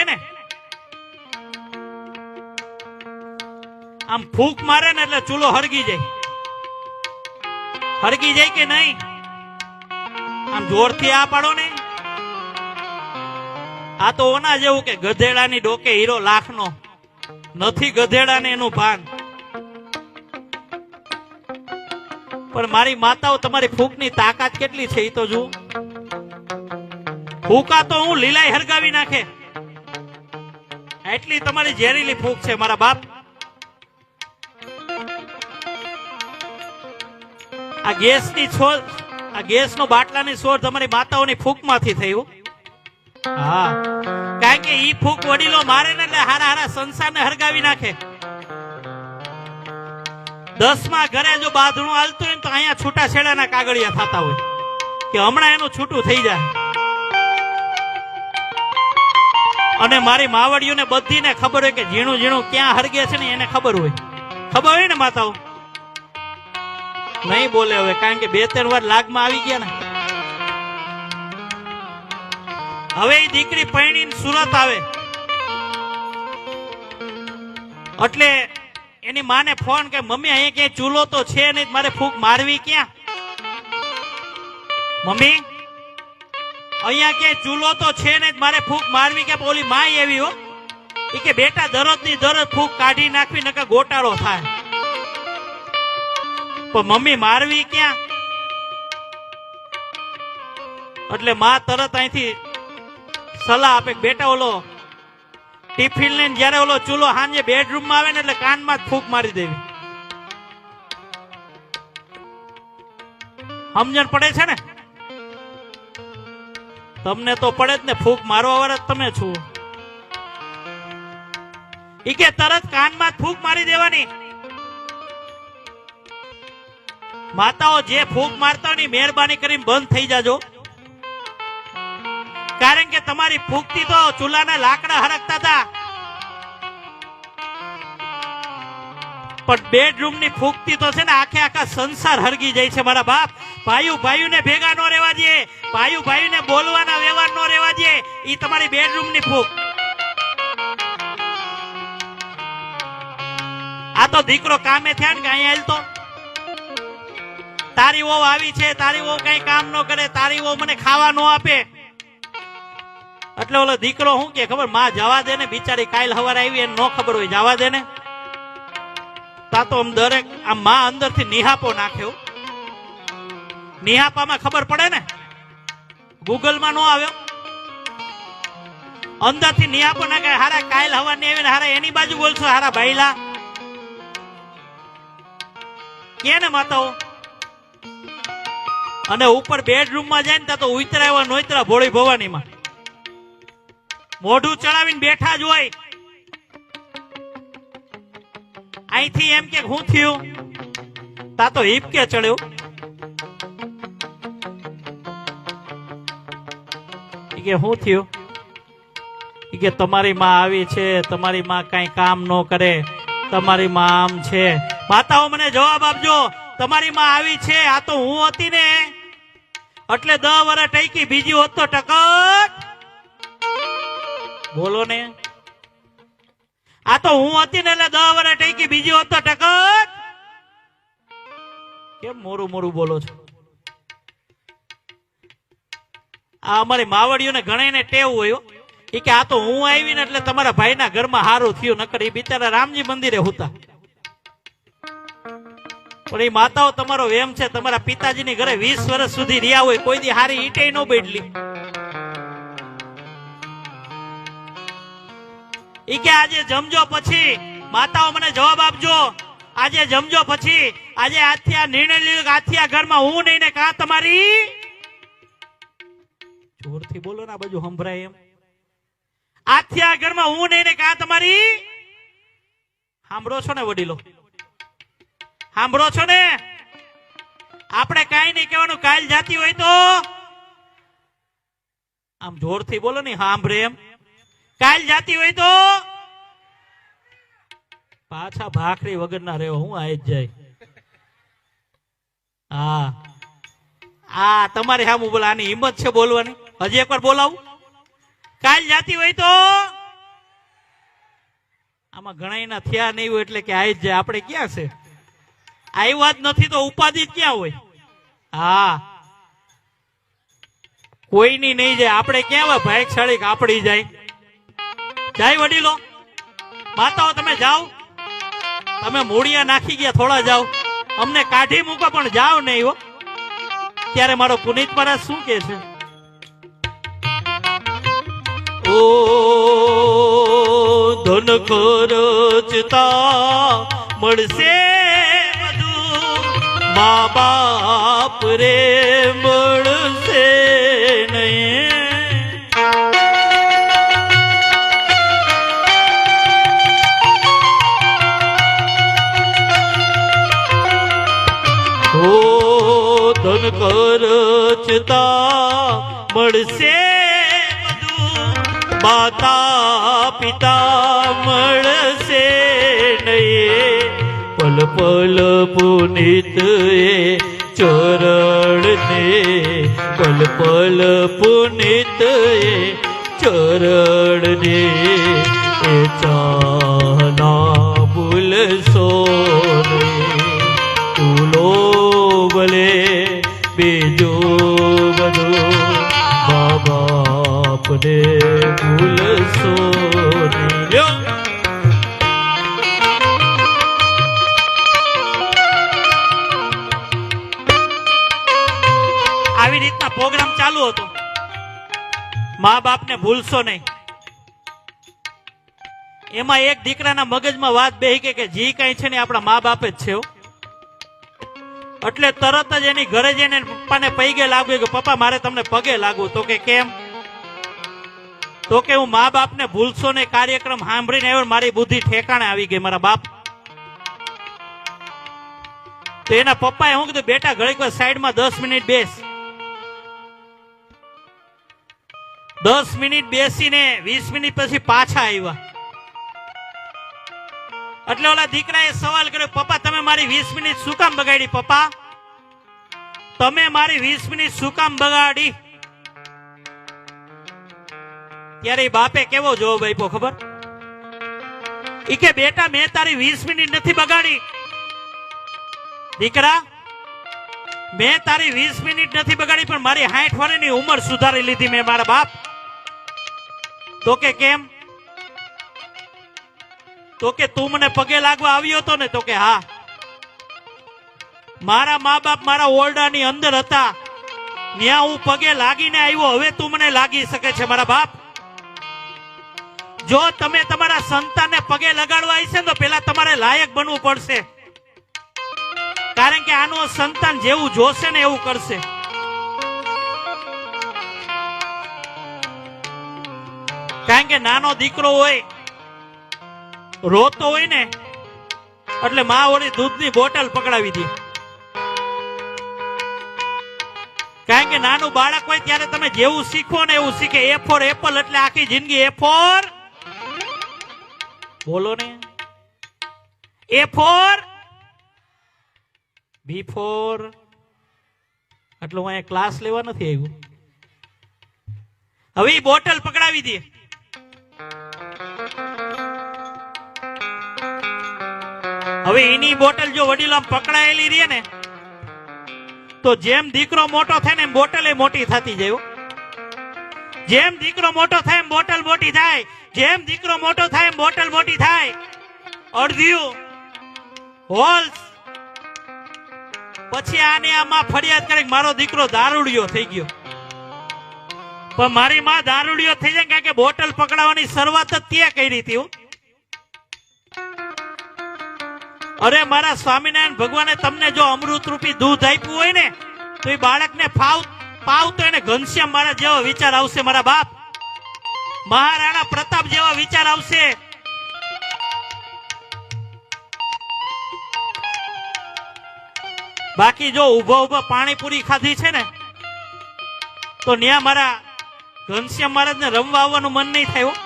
ને, આમ ફૂંક મારે ને એટલે ચૂલો હરગી જાય. હરગી જાય કે નહીં? આમ જોરથી આ પાડો ને. આ તો ઓના જેવું કે ગધેડાની ડોકે હીરો લાખનો, નથી ગધેડાને એનું ભાન. પણ મારી માતાઓ તમારી ફૂંકની તાકાત કેટલી છે એ તો જુઓ. ફૂંકા તો હું લીલાય હરગાવી નાખે એટલી તમારી ઝેરીલી ફૂંક છે મારા બાપ. આ ગેસની છોડ, આ ગેસનો બાટલાની છોડ તમારી માતાઓની ફૂંકમાંથી થયું. હા, કારણ કે ઈ ફૂંક વડીલો મારે ને એટલે હારા હારા સંસારને હરગાવી નાખે. 10મા ઘરે જો બાંધણું હાલતું હોય ને તો અહીંયા છૂટા છેડાના કાગળિયા થતા હોય કે હમણાં એનું છૂટું થઈ જાય. અને મારી માવડીઓને બધીને ખબર હોય કે ઝીણું ઝીણું ક્યાં હરગે છે ને એને ખબર હોય. ખબર હોય ને માતાઓ? નહીં બોલે હવે, કારણ કે 2-3 વાર લાગમાં આવી ગયા ને. હવે એ દીકરી પરણીને સુરત આવે એટલે એની માને ફોન કે મમ્મી અહીંયા ક્યાંય ચૂલો તો છે નહીં, મારે ફૂંક મારવી ક્યાં? મમ્મી અહીંયા ક્યાંય ચૂલો તો છે નહીં, મારે ફૂંક મારવી કે? ઓલી માય એવી હો, એ કે બેટા દરરોજ ની દરરોજ ફૂંક કાઢી નાખવી નકર ગોટાળો થાય. પણ મમ્મી મારવી ક્યાં? એટલે માં તરત અહીંથી સલાહ આપે કે બેટા ઓલો ટિફિન લઈને જયારે ઓલો ચૂલો સાંજે બેડરૂમમાં આવે ને એટલે કાનમાં જ ફૂંક મારી દેવી. સમજણ પડે છે ને? તમને તો પડે જ ને, ફૂંક મારવા વાળા તમે છો. ઈ કે તરત કાનમાં જ ફૂંક મારી દેવાની. માતાઓ જે ફૂંક મારતા ની મહેરબાની કરીને બંધ થઈ જાજો. કારણ કે તમારી ફૂંકથી તો ચૂલાના લાકડા હરકતા હતા, પણ બેડરૂમ ની ફૂંકથી તો છે ને આખે આખા સંસાર હરગી જાય છે મારા બાપ. ભાઈઓ ને ભેગા નો રહેવા દે, ભાઈઓ ને બોલવાના વ્યવહાર નો રહેવા દે, ઈ તમારી બેડરૂમ ની ફૂંક. આ તો દીકરો કામે થયા ને કે અહીંયા હાલતો તારી વહુ આવી છે, તારી વહુ કઈ કામ ન કરે, તારી વહુ મને ખાવા ન આપે. એટલે ઓલો દીકરો શું કે ખબર, માં જવા દે ને, બિચારી કાલ સવારે આવી એને ન ખબર હોય, જવા દે ને. તા તો આમ દરેક આમ માં અંદરથી નિહાપો નાખ્યો. નિહાપામાં ખબર પડે ને, ગૂગલમાં નો આવ્યો. અંદરથી નિહાપો નાખે, હારા કાલ હવાની આવીને હારા એની બાજુ બોલશો, હારા ભાઈલા કે ને માતાઓ. અને ઉપર બેડરૂમ માં જાય ને ત્યાં તો ઉતરા એવા નોતરા ભોળી ભવાની માં મોઢું ચડાવીને બેઠા જ હોય. અહીંથી એમ કે હું થયું, તા તો હિપકે ચડ્યો. કે હું થયું, કે તમારી માં આવી છે, તમારી માં કઈ કામ ન કરે, તમારી માં આમ છે. માતાઓ મને જવાબ આપજો, તમારી માં આવી છે, આ તો હું હતી ને એટલે 10 વર્ષ ટકી, બીજી હોત તો ટકટ. બોલો ને, આ તો હું હતી ને એટલે 10 વર્ષ ટકી, બીજી હોત તો ટકટ. કેમ મોરું મોરું બોલો છો? આ અમારી માવડીઓને ઘણાને ટેવ હોય એ કે આ તો હું આવી ને એટલે તમારા ભાઈના ઘરમાં હારું થયું, નકર એ બિચારા રામજી મંદિરે હતા. પણ એ માતાઓ તમારો વેમ છે, તમારા પિતાજીની ઘરે 20 વર્ષ સુધી રહ્યા હોય, કોઈ દી હારી ઈટે ન બેડલી. ઈ કે આજે જમજો પછી, માતાઓ મને જવાબ આપજો, આજે જમજો પછી, આજે આજથી આ નિર્ણય લીધો કે આજથી આ ઘરમાં હું નહીં ને કા તમારી. જોરથી બોલો ને, આ બાજુ સંભળાય એમ. આજથી આ ઘરમાં હું નહીં ને કા તમારી. સાંભળો છો ને વડીલો, સાંભળો છો ને? આપણે કઈ નહીં કહેવાનું, કાલ જાતી હોય તો આમ જોરથી બોલો ને, સાંભળે એમ. કાલ જાતી હોય તો પાછા ભાખરી વગર ના રહ્યો, હું આઈ જ જાય. હા, આ તમારે સામું બોલા, આની હિંમત છે બોલવાની. હજી એકવાર બોલાવું, કાલ જાતી હોય તો. આમાં ઘણા થયા નહીં હોય એટલે કે આઈ જ જાય. આપણે ક્યાં છે, આવ્યા જ નથી તો ઉપાધિ જ ક્યાં હોય. હા, કોઈની નહીં જાય, આપણે ક્યાં હોય ભાગશાળી આપડી જાય. જાય વડીલો, માતાઓ તમે જાઓ, તમે મૂળિયા નાખી ગયા, થોડા જાઓ, અમને કાઢી મૂકો પણ જાઓ નહીં હો. ત્યારે મારો પુનિત મહારાજ શું કે છે, ઓ ધન ખર્ચતા મળશે બધું, મા બાપ રે મળશે નહીં. ધન ખર્ચતા મળશે બધું, માતા પિતા મળશે નહીં. પલ પલ પુનિત એ ચરણ ને, પલ પલ પુનિત એ ચરણ ને, એ ચાહના ભૂલશો નહીં. તુલો ભલે બીજો બધું, મા બાપને ભૂલશો નહીં. આવી રીતના પ્રોગ્રામ ચાલુ હતો, મા બાપને ભૂલશો નહીં. એમાં એક દીકરાના મગજમાં વાત બેહી ગઈ કે જી કઈ છે ને આપણા મા બાપ જ છે. એટલે તરત જ એની ઘરે જઈને પપ્પાને પગે લાગ્યું કે પપ્પા મારે તમને પગે લાગવું. તો કે કેમ? તો કે હું મા બાપને ભૂલશો ને કાર્યક્રમ સાંભળીને આવ્યો, મારી બુદ્ધિ ઠેકાણે આવી ગઈ, મારા બાપ. તો એના પપ્પાએ શું કીધું, બેટા ઘડીક વાર સાઈડમાં 10 મિનિટ બેસ. 10 મિનિટ બેસીને 20 મિનિટ પછી પાછા આવ્યા. એટલે ઓલા દીકરાએ સવાલ કર્યો, પપ્પા તમે મારી 20 મિનિટ શું કામ બગાડી? પપ્પા તમે મારી 20 મિનિટ શું કામ બગાડી? ત્યારે બાપે કેવો જવાબ આપ્યો ખબર? ઈ કે બેટા મેં તારી 20 મિનિટ નથી બગાડી દીકરા, મેં તારી 20 મિનિટ નથી બગાડી, પણ મારી 60 વર્ષની ઉંમર સુધારી લીધી મેં મારા બાપ. તો કે કેમ? તો કે તું મને પગે લાગવા આવ્યો હતો ને? તો કે હા. મારા મા બાપ મારા ઓરડાની અંદર હતા, ત્યાં હું પગે લાગીને આવ્યો, હવે તું મને લાગી શકે છે મારા બાપ? જો તમે તમારા સંતાનને પગે લગાડવા હશે તો પેલા તમારે લાયક બનવું પડશે, કારણ કે આનો સંતાન જેવું જોશે ને એવું કરશે. કારણ કે નાનો દીકરો હોય, રોતો હોય ને એટલે માં ઓલી દૂધની બોટલ પકડાવી દે. કારણ કે નાનું બાળક હોય ત્યારે તમે જેવું શીખો ને એવું શીખે. એ ફોર એપલ એટલે આખી જિંદગી એ ફોર, બોલો ને, એ ફોર બી ફોર. એટલે હું અહીંયા ક્લાસ લેવા નથી આવ્યો. હવે ઈ બોટલ પકડાવી દે. હવે એની બોટલ જો વડીલો પકડાયેલી રહે ને તો જેમ દીકરો મોટો થાય ને એમ બોટલ એ મોટી થતી જાય. જેમ દીકરો મોટો થાય એમ બોટલ મોટી થાય. જેમ દીકરો મોટો થાય એમ બોટલ મોટી થાય. અડધ્યું હોલ્સ. પછી આને આમાં ફરિયાદ કરે મારો દીકરો દારૂડિયો થઈ ગયો. પણ મારી માં દારૂડિયો થઈ જાય કારણ કે બોટલ પકડાવવાની શરૂઆત જ તે કરી હતી. અરે મારા સ્વામિનારાયણ ભગવાને તમને જો અમૃત રૂપી દૂધ આપ્યું હોય ને તો એ બાળકને પાવ તો એને ઘનશ્યામ મહારાજ જેવો વિચાર આવશે મારા બાપ. મહારાણા પ્રતાપ જેવા વિચાર આવશે. બાકી જો ઉભો ઉભો પાણીપુરી ખાધી છે ને તો ન્યા મારા ઘનશ્યામ મહારાજ ને રમવા આવવાનું મન નહીં થયું.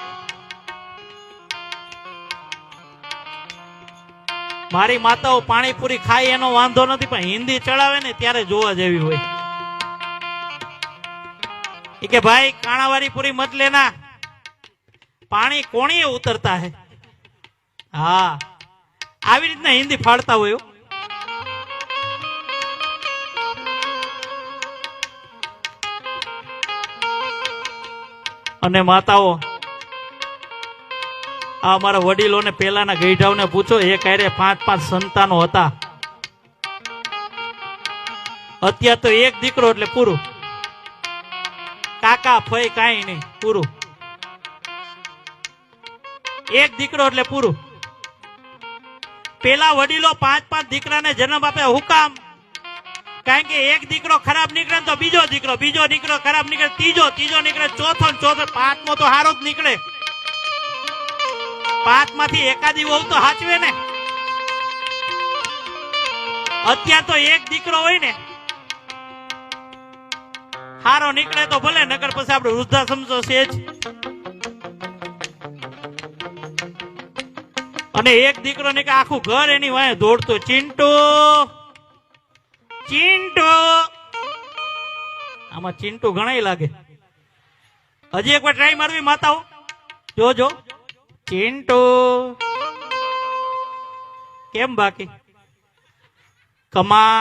મારી માતાઓ પાણીપુરી ખાય એનો વાંધો નથી, પણ હિન્દી ચડાવે ને ત્યારે જોવા જેવી હોય. કે ભાઈ કાણાવાળી પૂરી મત લેના, પાણી કોણીએ ઉતરતા હે. હા, આવી રીતના હિન્દી ફાડતા હોય. અને માતાઓ આ અમારા વડીલોને પેલાના ગઈઢાઓને પૂછો, એ કાયરે 5-5 સંતાનો હતા. અત્યારે તો એક દીકરો એટલે પૂરું. કાકા ફઈ કાંઈ નહીં, પૂરું. એક દીકરો એટલે પૂરું. પેલા વડીલો 5-5 દીકરાને જન્મ આપે. હું કામ? કારણ કે એક દીકરો ખરાબ નીકળે તો બીજો દીકરો ખરાબ નીકળે, ત્રીજો નીકળે, ચોથો 5મો તો હારો જ નીકળે. 5 માંથી એકાદી વહુ તો હાચવે ને. અત્યારે તો એક દીકરો હોય ને હારો નીકળે તો ભલે, નકર પછી આપણે વૃદ્ધાશ્રમ તો છે જ. અને એક દીકરો ને આખું ઘર એની વાંહે દોડતો, ચિંટુ. આમાં ચિંટુ ઘણા લાગે. હજી એક વાર ટ્રાય મારવી માતાઓ, જોજો. ચિંટુ કેમ બાકી? કમા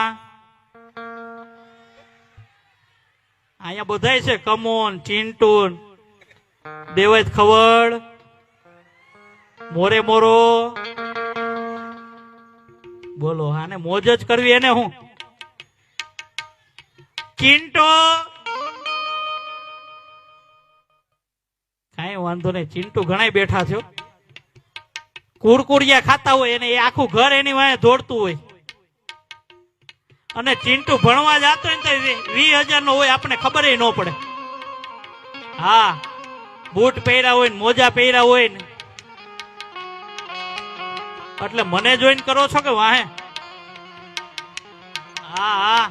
અહીંયા બધાય છે. કમોન, ચિંટુ, દેવત ખવડ, મોરે મોરો. બોલો, આને મોજ જ કરવી એને હું. ચિંટુ કઈ વાંધો નહીં. ચિંટુ ઘણા બેઠા છો. કુરકુરિયા ખાતા હોય એને આખું ઘર એની વાંહે દોડતું હોય. અને ચિંટુ ભણવા જતો હોય ને તો 20,000 નો હોય, આપણે ખબર ન પડે. હા, બૂટ પહેર્યા હોય ને મોજા પહેર્યા હોય ને. એટલે મને જોઈન કરો છો કે વાહે? હા,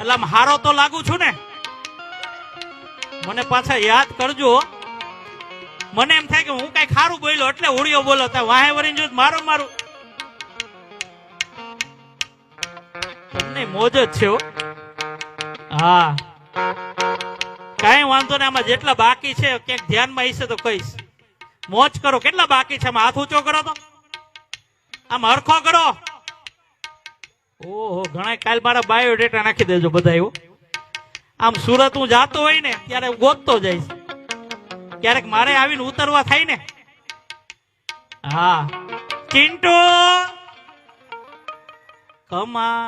એટલે આમ હારો તો લાગુ છું ને. મને પાછા યાદ કરજો. મને એમ થાય કે હું કઈ ખારું બોલ્યો એટલે ઉડિયો બોલો. વાહે વળીને જો મારું તમને મોજ જ છે. હા, કઈ વાંધો ને. આમાં જેટલા બાકી છે ક્યાંક ધ્યાનમાં હશે તો કહીશ. મોજ કરો. કેટલા બાકી છે? હાથ ઊંચો કરો તો આમ હરખો કરો. ઓહો, ઘણા. કાલ મારા બાયોડેટા નાખી દેજો બધા. એવું આમ સુરત હું જાતો હોય ને ત્યારે હું ગોતતો જઈશ. ક્યારેક મારે આવીને ઉતરવા થાય ને. હા, ચિંટુ કમા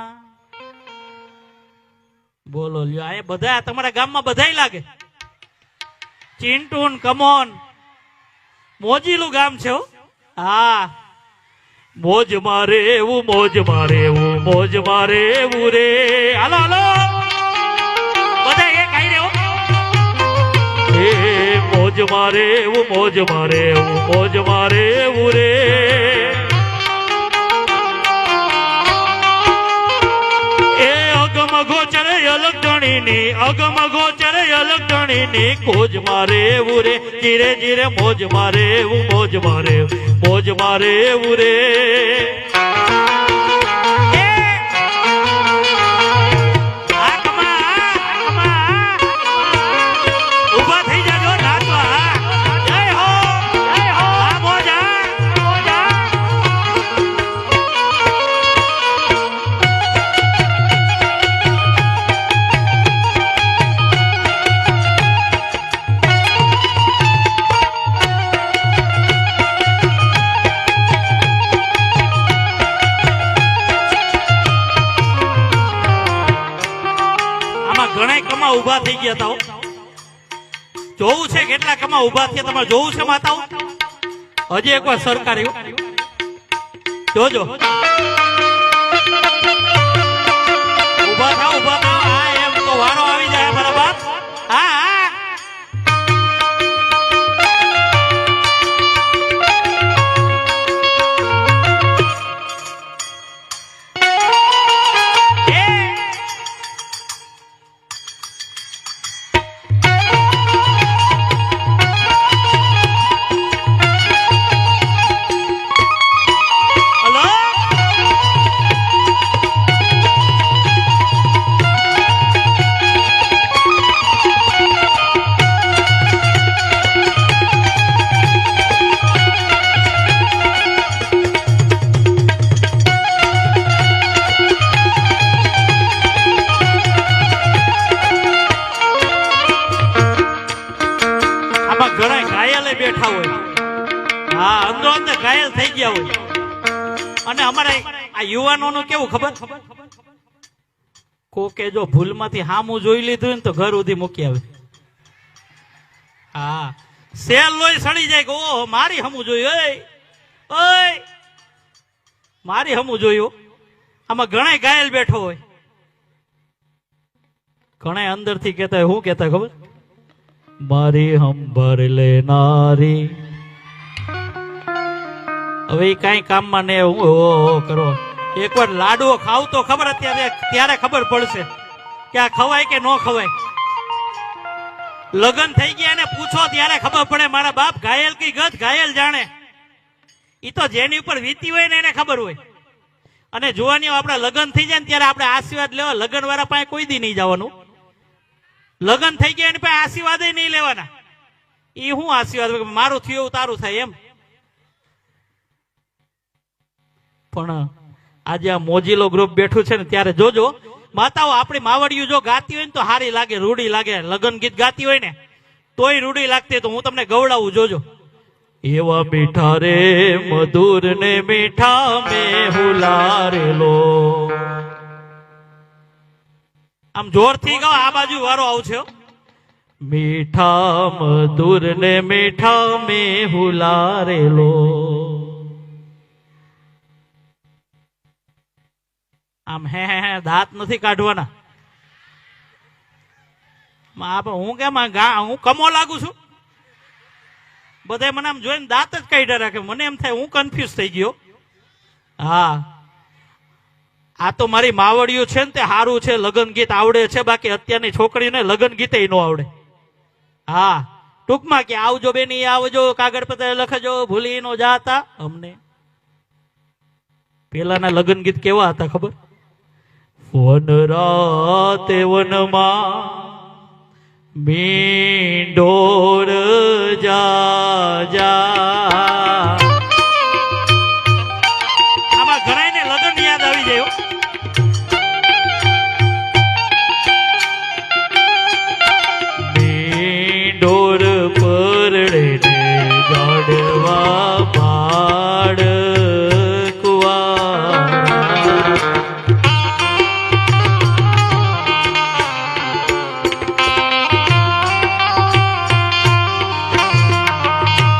બોલો લ્યો. આ બધા તમારા ગામમાં બધાય લાગે. ચિંટુ ને કમોન. મોજીલું ગામ છે હો. હા, મોજ મારે એવું, મોજ મારે એવું, મોજ મારે એવું રે. હાલો હાલો બધા એક આઈ રે હો. એ મોજ મારે એવું, મોજ મારે એવું, મોજ મારે એવું રે. એ અગમ ગોચર અલગ ધણીની, અગમ ગોચર અલગ ધણીની કોજ મારે એવું રે. ધીરે ધીરે મોજ મારે એવું, મોજ મારે એવું, મોજ મારે એવું રે. ઉભા થઈ જાજો નાચવા. જય હો, જય હો. આ મોજા મોજા. ઘણા કમા ઉભા થઈ ગયા હતા. જોવું છે કેટલા કમા ઉભા થયા તમારે જોવું છે માતાઓ? હજી એકવાર સરકાર જોજો. ઉભા થાવ, ઉભા થાવ. હા, એમ તો વારો આવી જાય મારા બાપ. હા હા. બેઠા હોય. હા, અંદરો અંદર ઘાયલ થઈ ગયા હોય. અને અમારા આ યુવાનોનું કેવું ખબર? કોકે જો ભૂલમાંથી હામું જોઈ લીધું ને તો ઘર સુધી મૂકી આવે. હા, સેલ લોહી સડી જાય કે ઓહો મારી હમું જોયું, ઓય મારી હમું જોયું. આમાં ઘણા ઘાયલ બેઠો હોય. ઘણા અંદર થી કેતા હોય. શું કેતા ખબર? મારી હંભર લેનારી. હવે કઈ કામમાં ને હું કરો. એકવાર લાડવો ખાવ તો ખબર અત્યારે ત્યારે ખબર પડશે કે આ ખવાય કે ન ખવાય. લગ્ન થઈ ગયા ને પૂછો ત્યારે ખબર પડે. મારા બાપ ઘાયલ કી ગત ઘાયલ જાણે. ઈ તો જેની ઉપર વીતી હોય ને એને ખબર હોય. અને જોવાની આપણા લગ્ન થઈ જાય ને ત્યારે આપણે આશીર્વાદ લેવા લગ્ન વાળા પાસે કોઈ દી નહીં જવાનું. લગ્ન થઈ ગયા એની પાસે આશીર્વાદ નહીં લેવાના. એ શું આશીર્વાદ? મારું થયું એવું તારું થાય એમ. પણ આજે આ મોજીલો ગ્રુપ બેઠું છે ને ત્યારે જોજો માતાઓ આપણી માવડિયું જો ગાતી હોય ને તો હારી લાગે, રૂડી લાગે. લગ્ન ગીત ગાતી હોય ને તોય રૂડી લાગતી. તો હું તમને ગવડાવું, જોજો. એવા મીઠા રે મધુર ને મીઠા મેં હુલારેલો. આમ જોરથી ગાઓ, આ બાજુ વારો આવશે. મીઠા મધુર ને મીઠા મેં હુલારેલો. આમ હે દાંત નથી કાઢવાના. હું કેમ હું કમો લાગુ છું? બધા મને આમ જોઈને દાંત જ કાઢ્યા રાખે. મને એમ થાય હું કન્ફ્યુઝ થઈ ગયો. હા, આ તો મારી માવડિયું છે ને તે સારું છે, લગ્ન ગીત આવડે છે. બાકી અત્યારની છોકરીને લગ્ન ગીતે ન આવડે. હા, ટૂંકમાં કે આવજો બેની, આવજો, કાગળ પત્ર લખજો, ભૂલી નો જાતા અમને. પેલાના લગ્ન ગીત કેવા હતા ખબર? વન રાતે વનમાં મીંડોર જા જા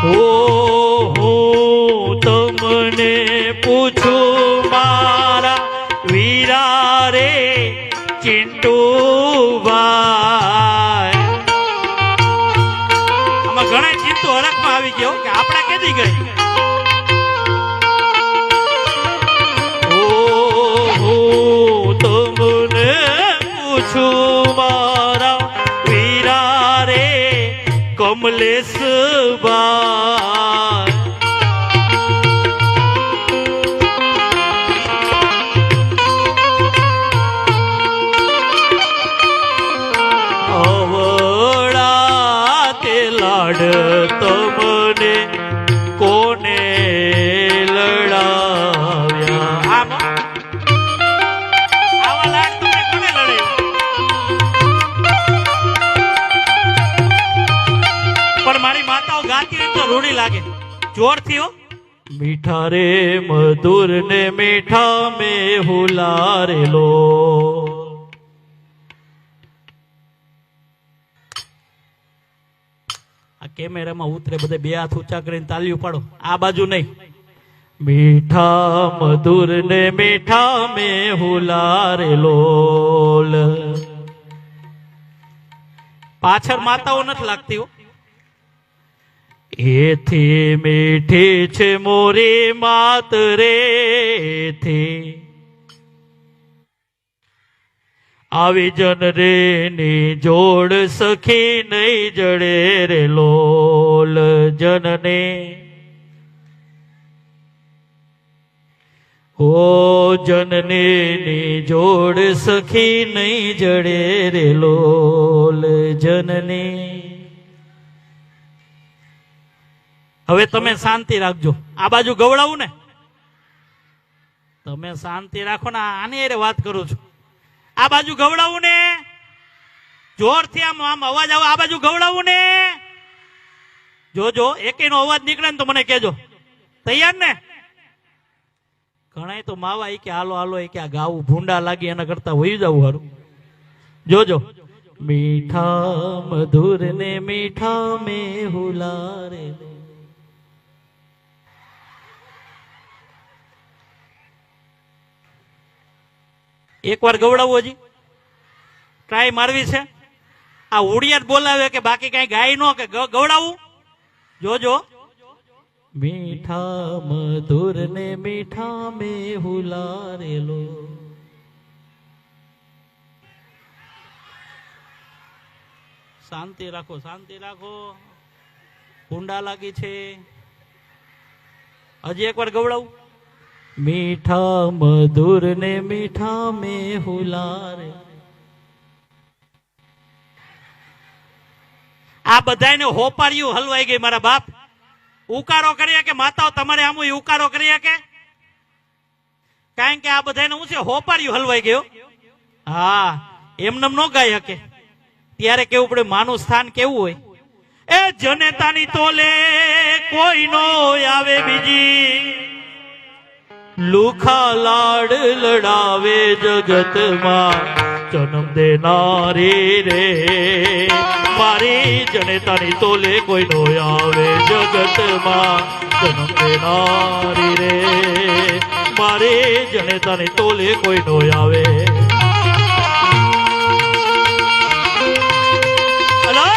હું તમને પૂછું મારા વીરા રે ચિંટુભાઈ. આમાં ઘણા ચિંતુ હરખમાં આવી ગયો કે આપણે કેદી ગઈ. હું તમને પૂછું મારા વીરા રે કમલેશભાઈ. અવળા તે લાડ તમને કોને લડાવ્યા. આમ આવા લાડ તમને કોને લડાવ્યા? પણ મારી માતાઓ ગાતી હોય તો રૂડી લાગે જોરથી હો. મીઠા રે મધુર ને મીઠા મેં હુલારેલો. આ કેમેરામાં ઉતરે બધે બે હાથ ઊંચા કરીને તાલીઓ પાડો. આ બાજુ નહીં. મીઠા મધુર ને મીઠા મેં હુલારેલો. પાછળ માતાઓ નથી લાગતી હો. એથી મીઠી છે મોરી માત રે એથી આવી જન રે ની જોડ સખી નહીં જડે રે લોલ જનને. ઓ જનને ની જોડ સખી નહીં જડે રે લોલ જનને. હવે તમે શાંતિ રાખજો. આ બાજુ ગવડાવું ને તમે શાંતિ રાખો ને. આની હારે વાત કરું છું. આ બાજુ ગવડાવું ને જોરથી આમ આમ અવાજ આવે. આ બાજુ ગવડાવું ને જોજો એકેયનો અવાજ નીકળે ને તો મને કહેજો. તૈયાર ને? ઘણા તો માવા કે હાલો હાલો કે આ ગાવું ભૂંડા લાગી એના કરતા વહી જવું હારું. જોજો. મીઠા મધુર ને મીઠા મેં હુલારે. એક વાર ગવડાવું હજી ટ્રાય મારવી છે. આ ઉડિયા જ બોલાવે કે બાકી કઈ ગાય નો કે ગવડાવું. જોજો. મીઠા મધુર ને મીઠા મેં હુલારેલો. શાંતિ રાખો શાંતિ રાખો. કુંડા લાગી છે. હજી એક વાર ગવડાવું. મીઠા મધુર ને મીઠા મેં હુલારે. આ બધાને હોપાર્યું હલવાઈ ગઈ મારા બાપ. ઉકારો કરી કે માતાઓ તમારે આમ ઉકારો કરી કે કારણ કે આ બધાને હું છે હોપાર્યું હલવાઈ ગયો. હા એમને ન ગાઈ શકે. ત્યારે કેવું પડે માનું સ્થાન કેવું હોય. એ જનેતાની તોલે કોઈ નો આવે બીજી. લુખા લાડ લડાવે જગતમાં જન્મ દેનારી રે. મારી જનેતાની તોલે કોઈ નો આવે જગતમાં જન્મ દેનારી રે. મારી જનેતાની તોલે કોઈ નો આવે. હલો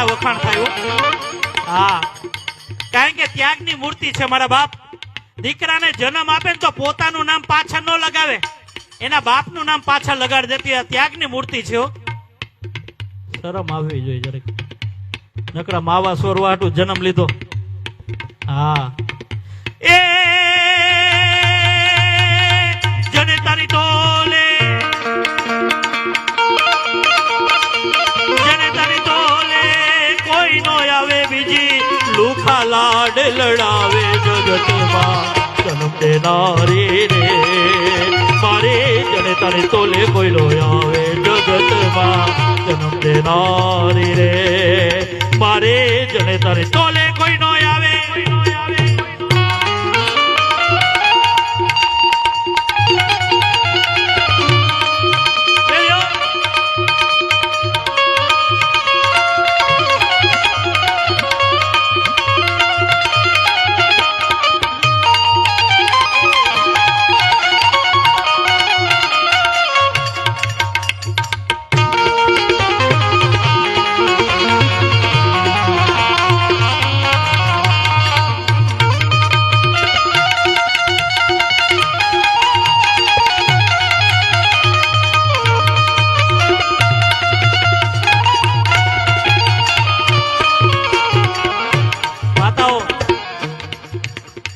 વખાણ થયું. હા કારણ કે ત્યાગની મૂર્તિ છે મારા બાપ. દીકરાને જન્મ આપે ને તો પોતાનું નામ પાછળ ન લગાવે, એના બાપનું નામ પાછળ લગાડી દેતી. આ ત્યાગની મૂર્તિ છે. શરમ આવવી જોઈએ જરીક. નકરા માવા સોરવા હાટુ જન્મ લીધો. હા એ જને તારી તોલે લાડ લડાવે જગતમાં જન્મ દેનારી રે મારે જણે તારે તોલે કોઈ નો આવે જગતમાં જન્મ દેનારી રે મારે જણે તારે તોલે કોઈ નો આવે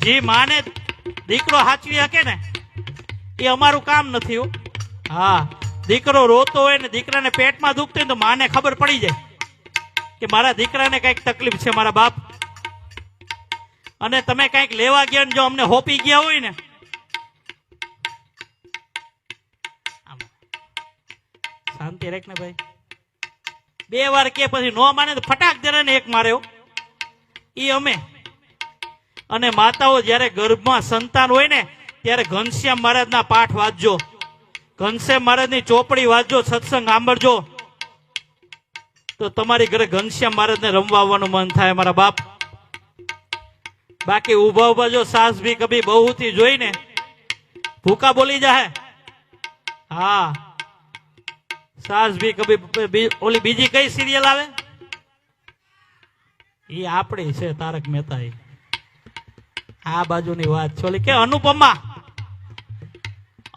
જે માને દીકરો હાચવી શકે ને એ અમારું કામ નથી હો. હા, દીકરો રોતો હોય ને દીકરાને પેટમાં દુખતું હોય તો માને ખબર પડી જાય કે મારા દીકરાને કઈક તકલીફ છે મારા બાપ. અને તમે કઈક લેવા ગયા ને જો અમને હોપી ગયા હોય ને શાંતિ રાખ ને ભાઈ. 2 વાર કે પછી નો માને તો ફટાક દે ને એક માર્યો ઈ અમે. અને માતાઓ જયારે ગર્ભમાં સંતાન હોય ને ત્યારે ઘનશ્યામ મહારાજના પાઠ વાંચજો, ઘનશ્યામ મહારાજની ચોપડી વાંચજો, સત્સંગ સાંભળજો તો તમારી ઘરે ઘનશ્યામ મહારાજને રમવા આવવાનું મન થાય મારા બાપ. બાકી ઉભા ઉભા જો સાસ ભી કભી બહુથી જોઈને ભૂકા બોલી જાય. હા, સાસ ભી કભી ઓલી બીજી કઈ સિરિયલ આવે એ આપણી છે તારક મહેતા. આ બાજુની વાત છે. ઓલી કે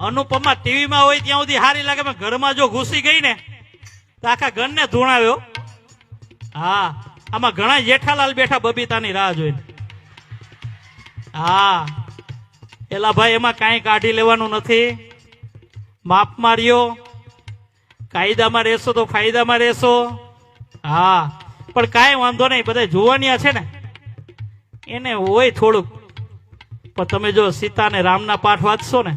અનુપમા ટીવીમાં હોય ત્યાં સુધી સારી લાગે પણ ઘરમાં જો ઘૂસી ગઈ ને તો આખા ઘરને ધૂણાવ્યો. હા, આમાં ઘણા જેઠાલાલ બેઠા બબીતાની રાહ જોઈને. હા એલા ભાઈ એમાં કાંઈ કાઢી લેવાનું નથી. માપ માર્યો કાયદામાં રહેશો તો ફાયદામાં રહેશો. હા પણ કાંઈ વાંધો નહીં, બધા જોવાનિયા છે ને એને હોય થોડુંક. પણ તમે જો સીતા અને રામના પાઠ વાંચશો ને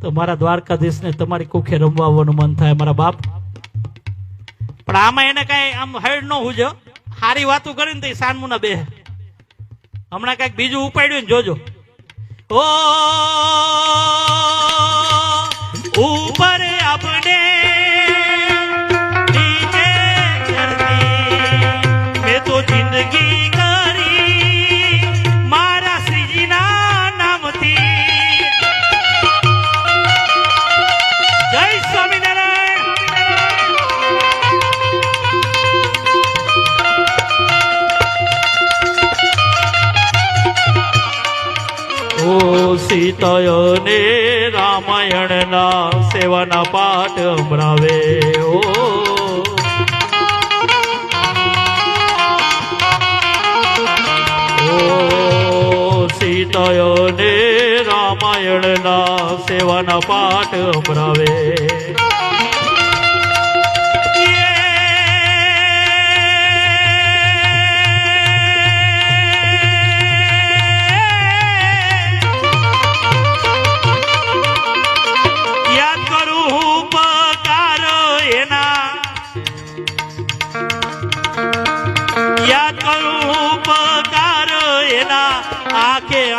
તો મારા દ્વારકાધીશને તમારી કુખે રમવા આવવાનું મન થાય મારા બાપ. પણ આમાં એને કઈ આમ હેડ ન હુજો, સારી વાતો કરીને તો સાનમુના બે હમણાં કઈક બીજું ઉપાડ્યું ને જોજો. ઓ ઉપર આપણે નીચે ધરતી મેં તો જિંદગી સીતા અને રામાયણના સેવાના પાઠ સંભળાવે. ઓ સીતા અને રામાયણના સેવાના પાઠ સંભળાવે.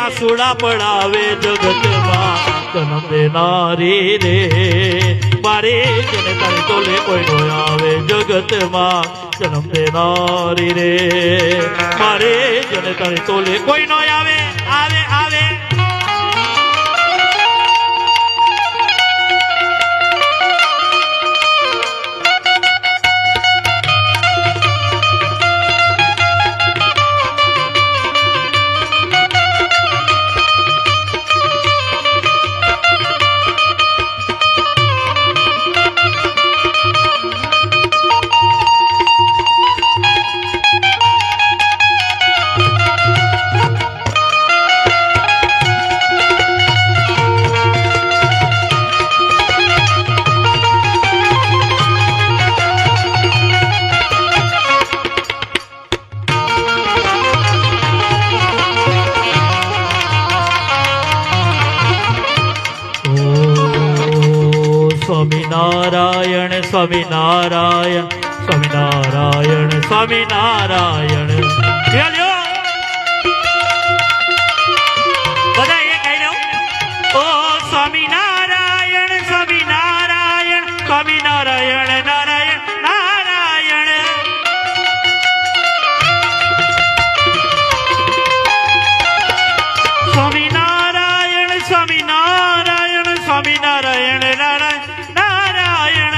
આંસુડા પડાવે જગતમાં જન્મ દેનારી રે મારે જેને તારે તોલે કોઈ નો આવે જગતમાં જન્મ દેનારી રે મારે જેને તારે તોલે કોઈ નો આવે આવે આવે. સ્વામિનારાયણ સ્વામિનારાયણ લ્યો બધા એક આઈ રહ્યો ઓ સ્વામિનારાયણ સ્વામિનારાયણ સ્વામિનારાયણ નારાયણ નારાયણ સ્વામિનારાયણ સ્વામિનારાયણ સ્વામિનારાયણ નારાયણ નારાયણ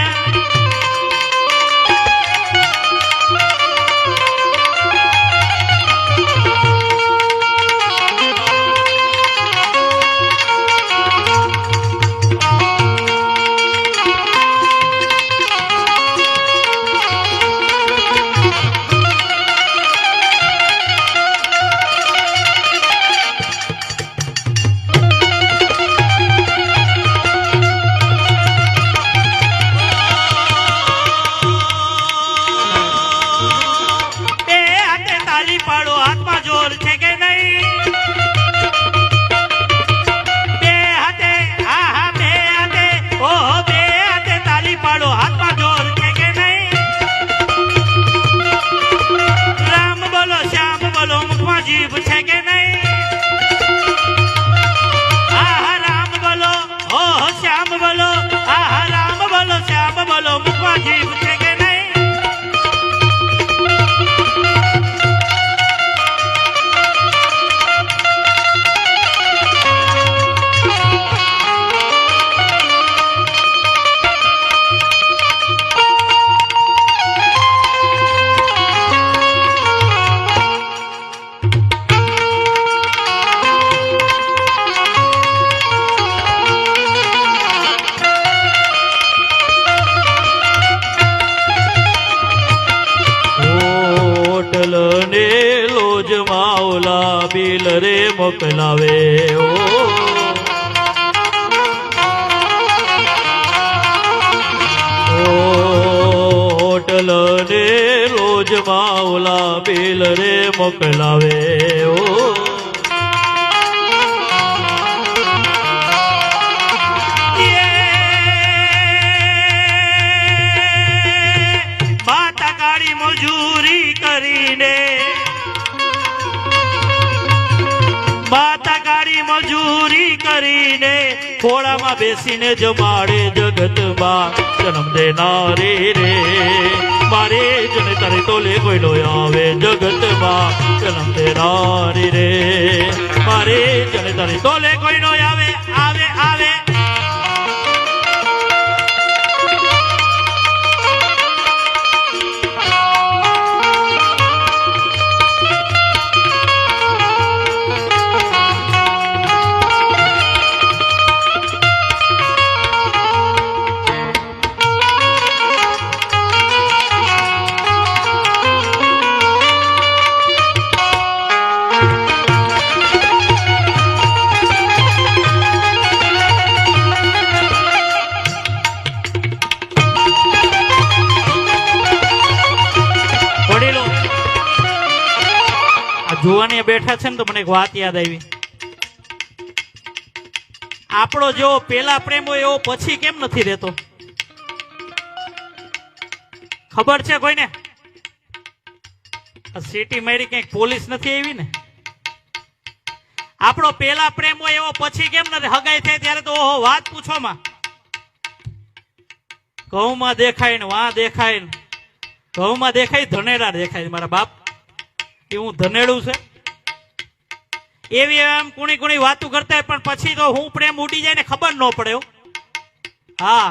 બિલ રે મોકલાવે ઓ હોટલ ને રોજ માવલા બિલ રે મોકલાવે ઓ માતા કાળી મજૂરી કરીને માતા કાળી મજૂરી કરીને ખોળામાં બેસીને જમાડે જગતમાં જન્મ દેનારી રે મારે જને તારે તોલે કોઈ નો આવે જગતમાં જન્મ દેનારી રે મારે જને તારે તોલે કોઈ નો આવે આવે આવે જુવાની બેઠા છે ને તો મને એક વાત યાદ આવી આપણો જેવો પેલા પ્રેમ હોય એવો પછી કેમ નથી રહેતો ખબર છે કોઈને સિટી મારી કઈક પોલીસ નથી આવી ને આપણો પેલા પ્રેમ હોય એવો પછી કેમ નથી હગાઈ થાય ત્યારે તો ઓહો વાત પૂછો માં ઘઉંમાં દેખાય ને વાં દેખાય ને ઘઉંમાં દેખાય ધનેડા દેખાય મારા બાપ કે હું ધનેડું છે એવી એમ કુણી કુણી વાતું કરતા પણ પછી તો હું પ્રેમ ઉડી જાય ને ખબર ન પડે હા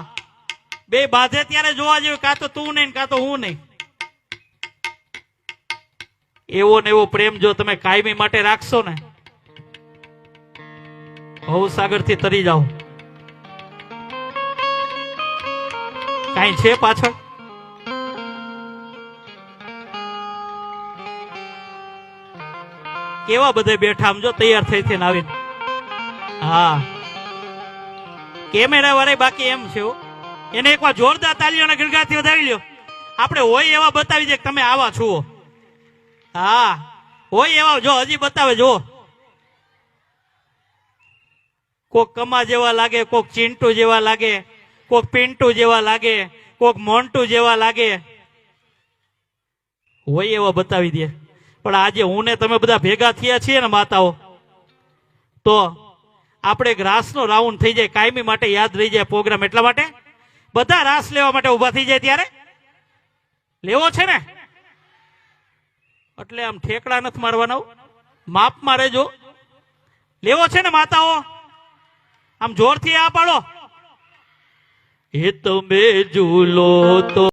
બે બાધે ત્યારે જોવા જેવું કાં તો તું નહીં કાં તો હું નહીં એવો ને એવો પ્રેમ જો તમે કાયમી માટે રાખશો ને ભવસાગર થી તરી જાઓ કઈ છે પાછળ કેવા બધે બેઠા આમ જો તૈયાર થઈ થઈને આવીને હા કેમેરા વાળા બાકી એમ છે એને એકવાર જોરદાર તાલીઓના ગણગાથી વધારી લ્યો આપણે હોય એવા બતાવી દે કે તમે આવા છો હા હોય એવા જો હજી બતાવે જો કોક કમા જેવા લાગે કોક ચિંટુ જેવા લાગે કોક પિન્ટુ જેવા લાગે કોક મોન્ટુ જેવા લાગે હોય એવા બતાવી દે. પણ આજે હું ને તમે બધા ભેગા થયા છીએ ને માતાઓ, તો આપણે એક રાસનો રાઉન્ડ થઈ જાય, કાયમી માટે યાદ રહી જાય પ્રોગ્રામ. એટલા માટે બધા રાસ લેવા માટે ઉભા થઈ જાય. ત્યારે લેવો છે ને, એટલે આમ ઠેકડા નથી મારવાના, માપમાં રહેજો. લેવો છે ને માતાઓ? આમ જોરથી આ પાડો. એ તમે ઝૂલો તો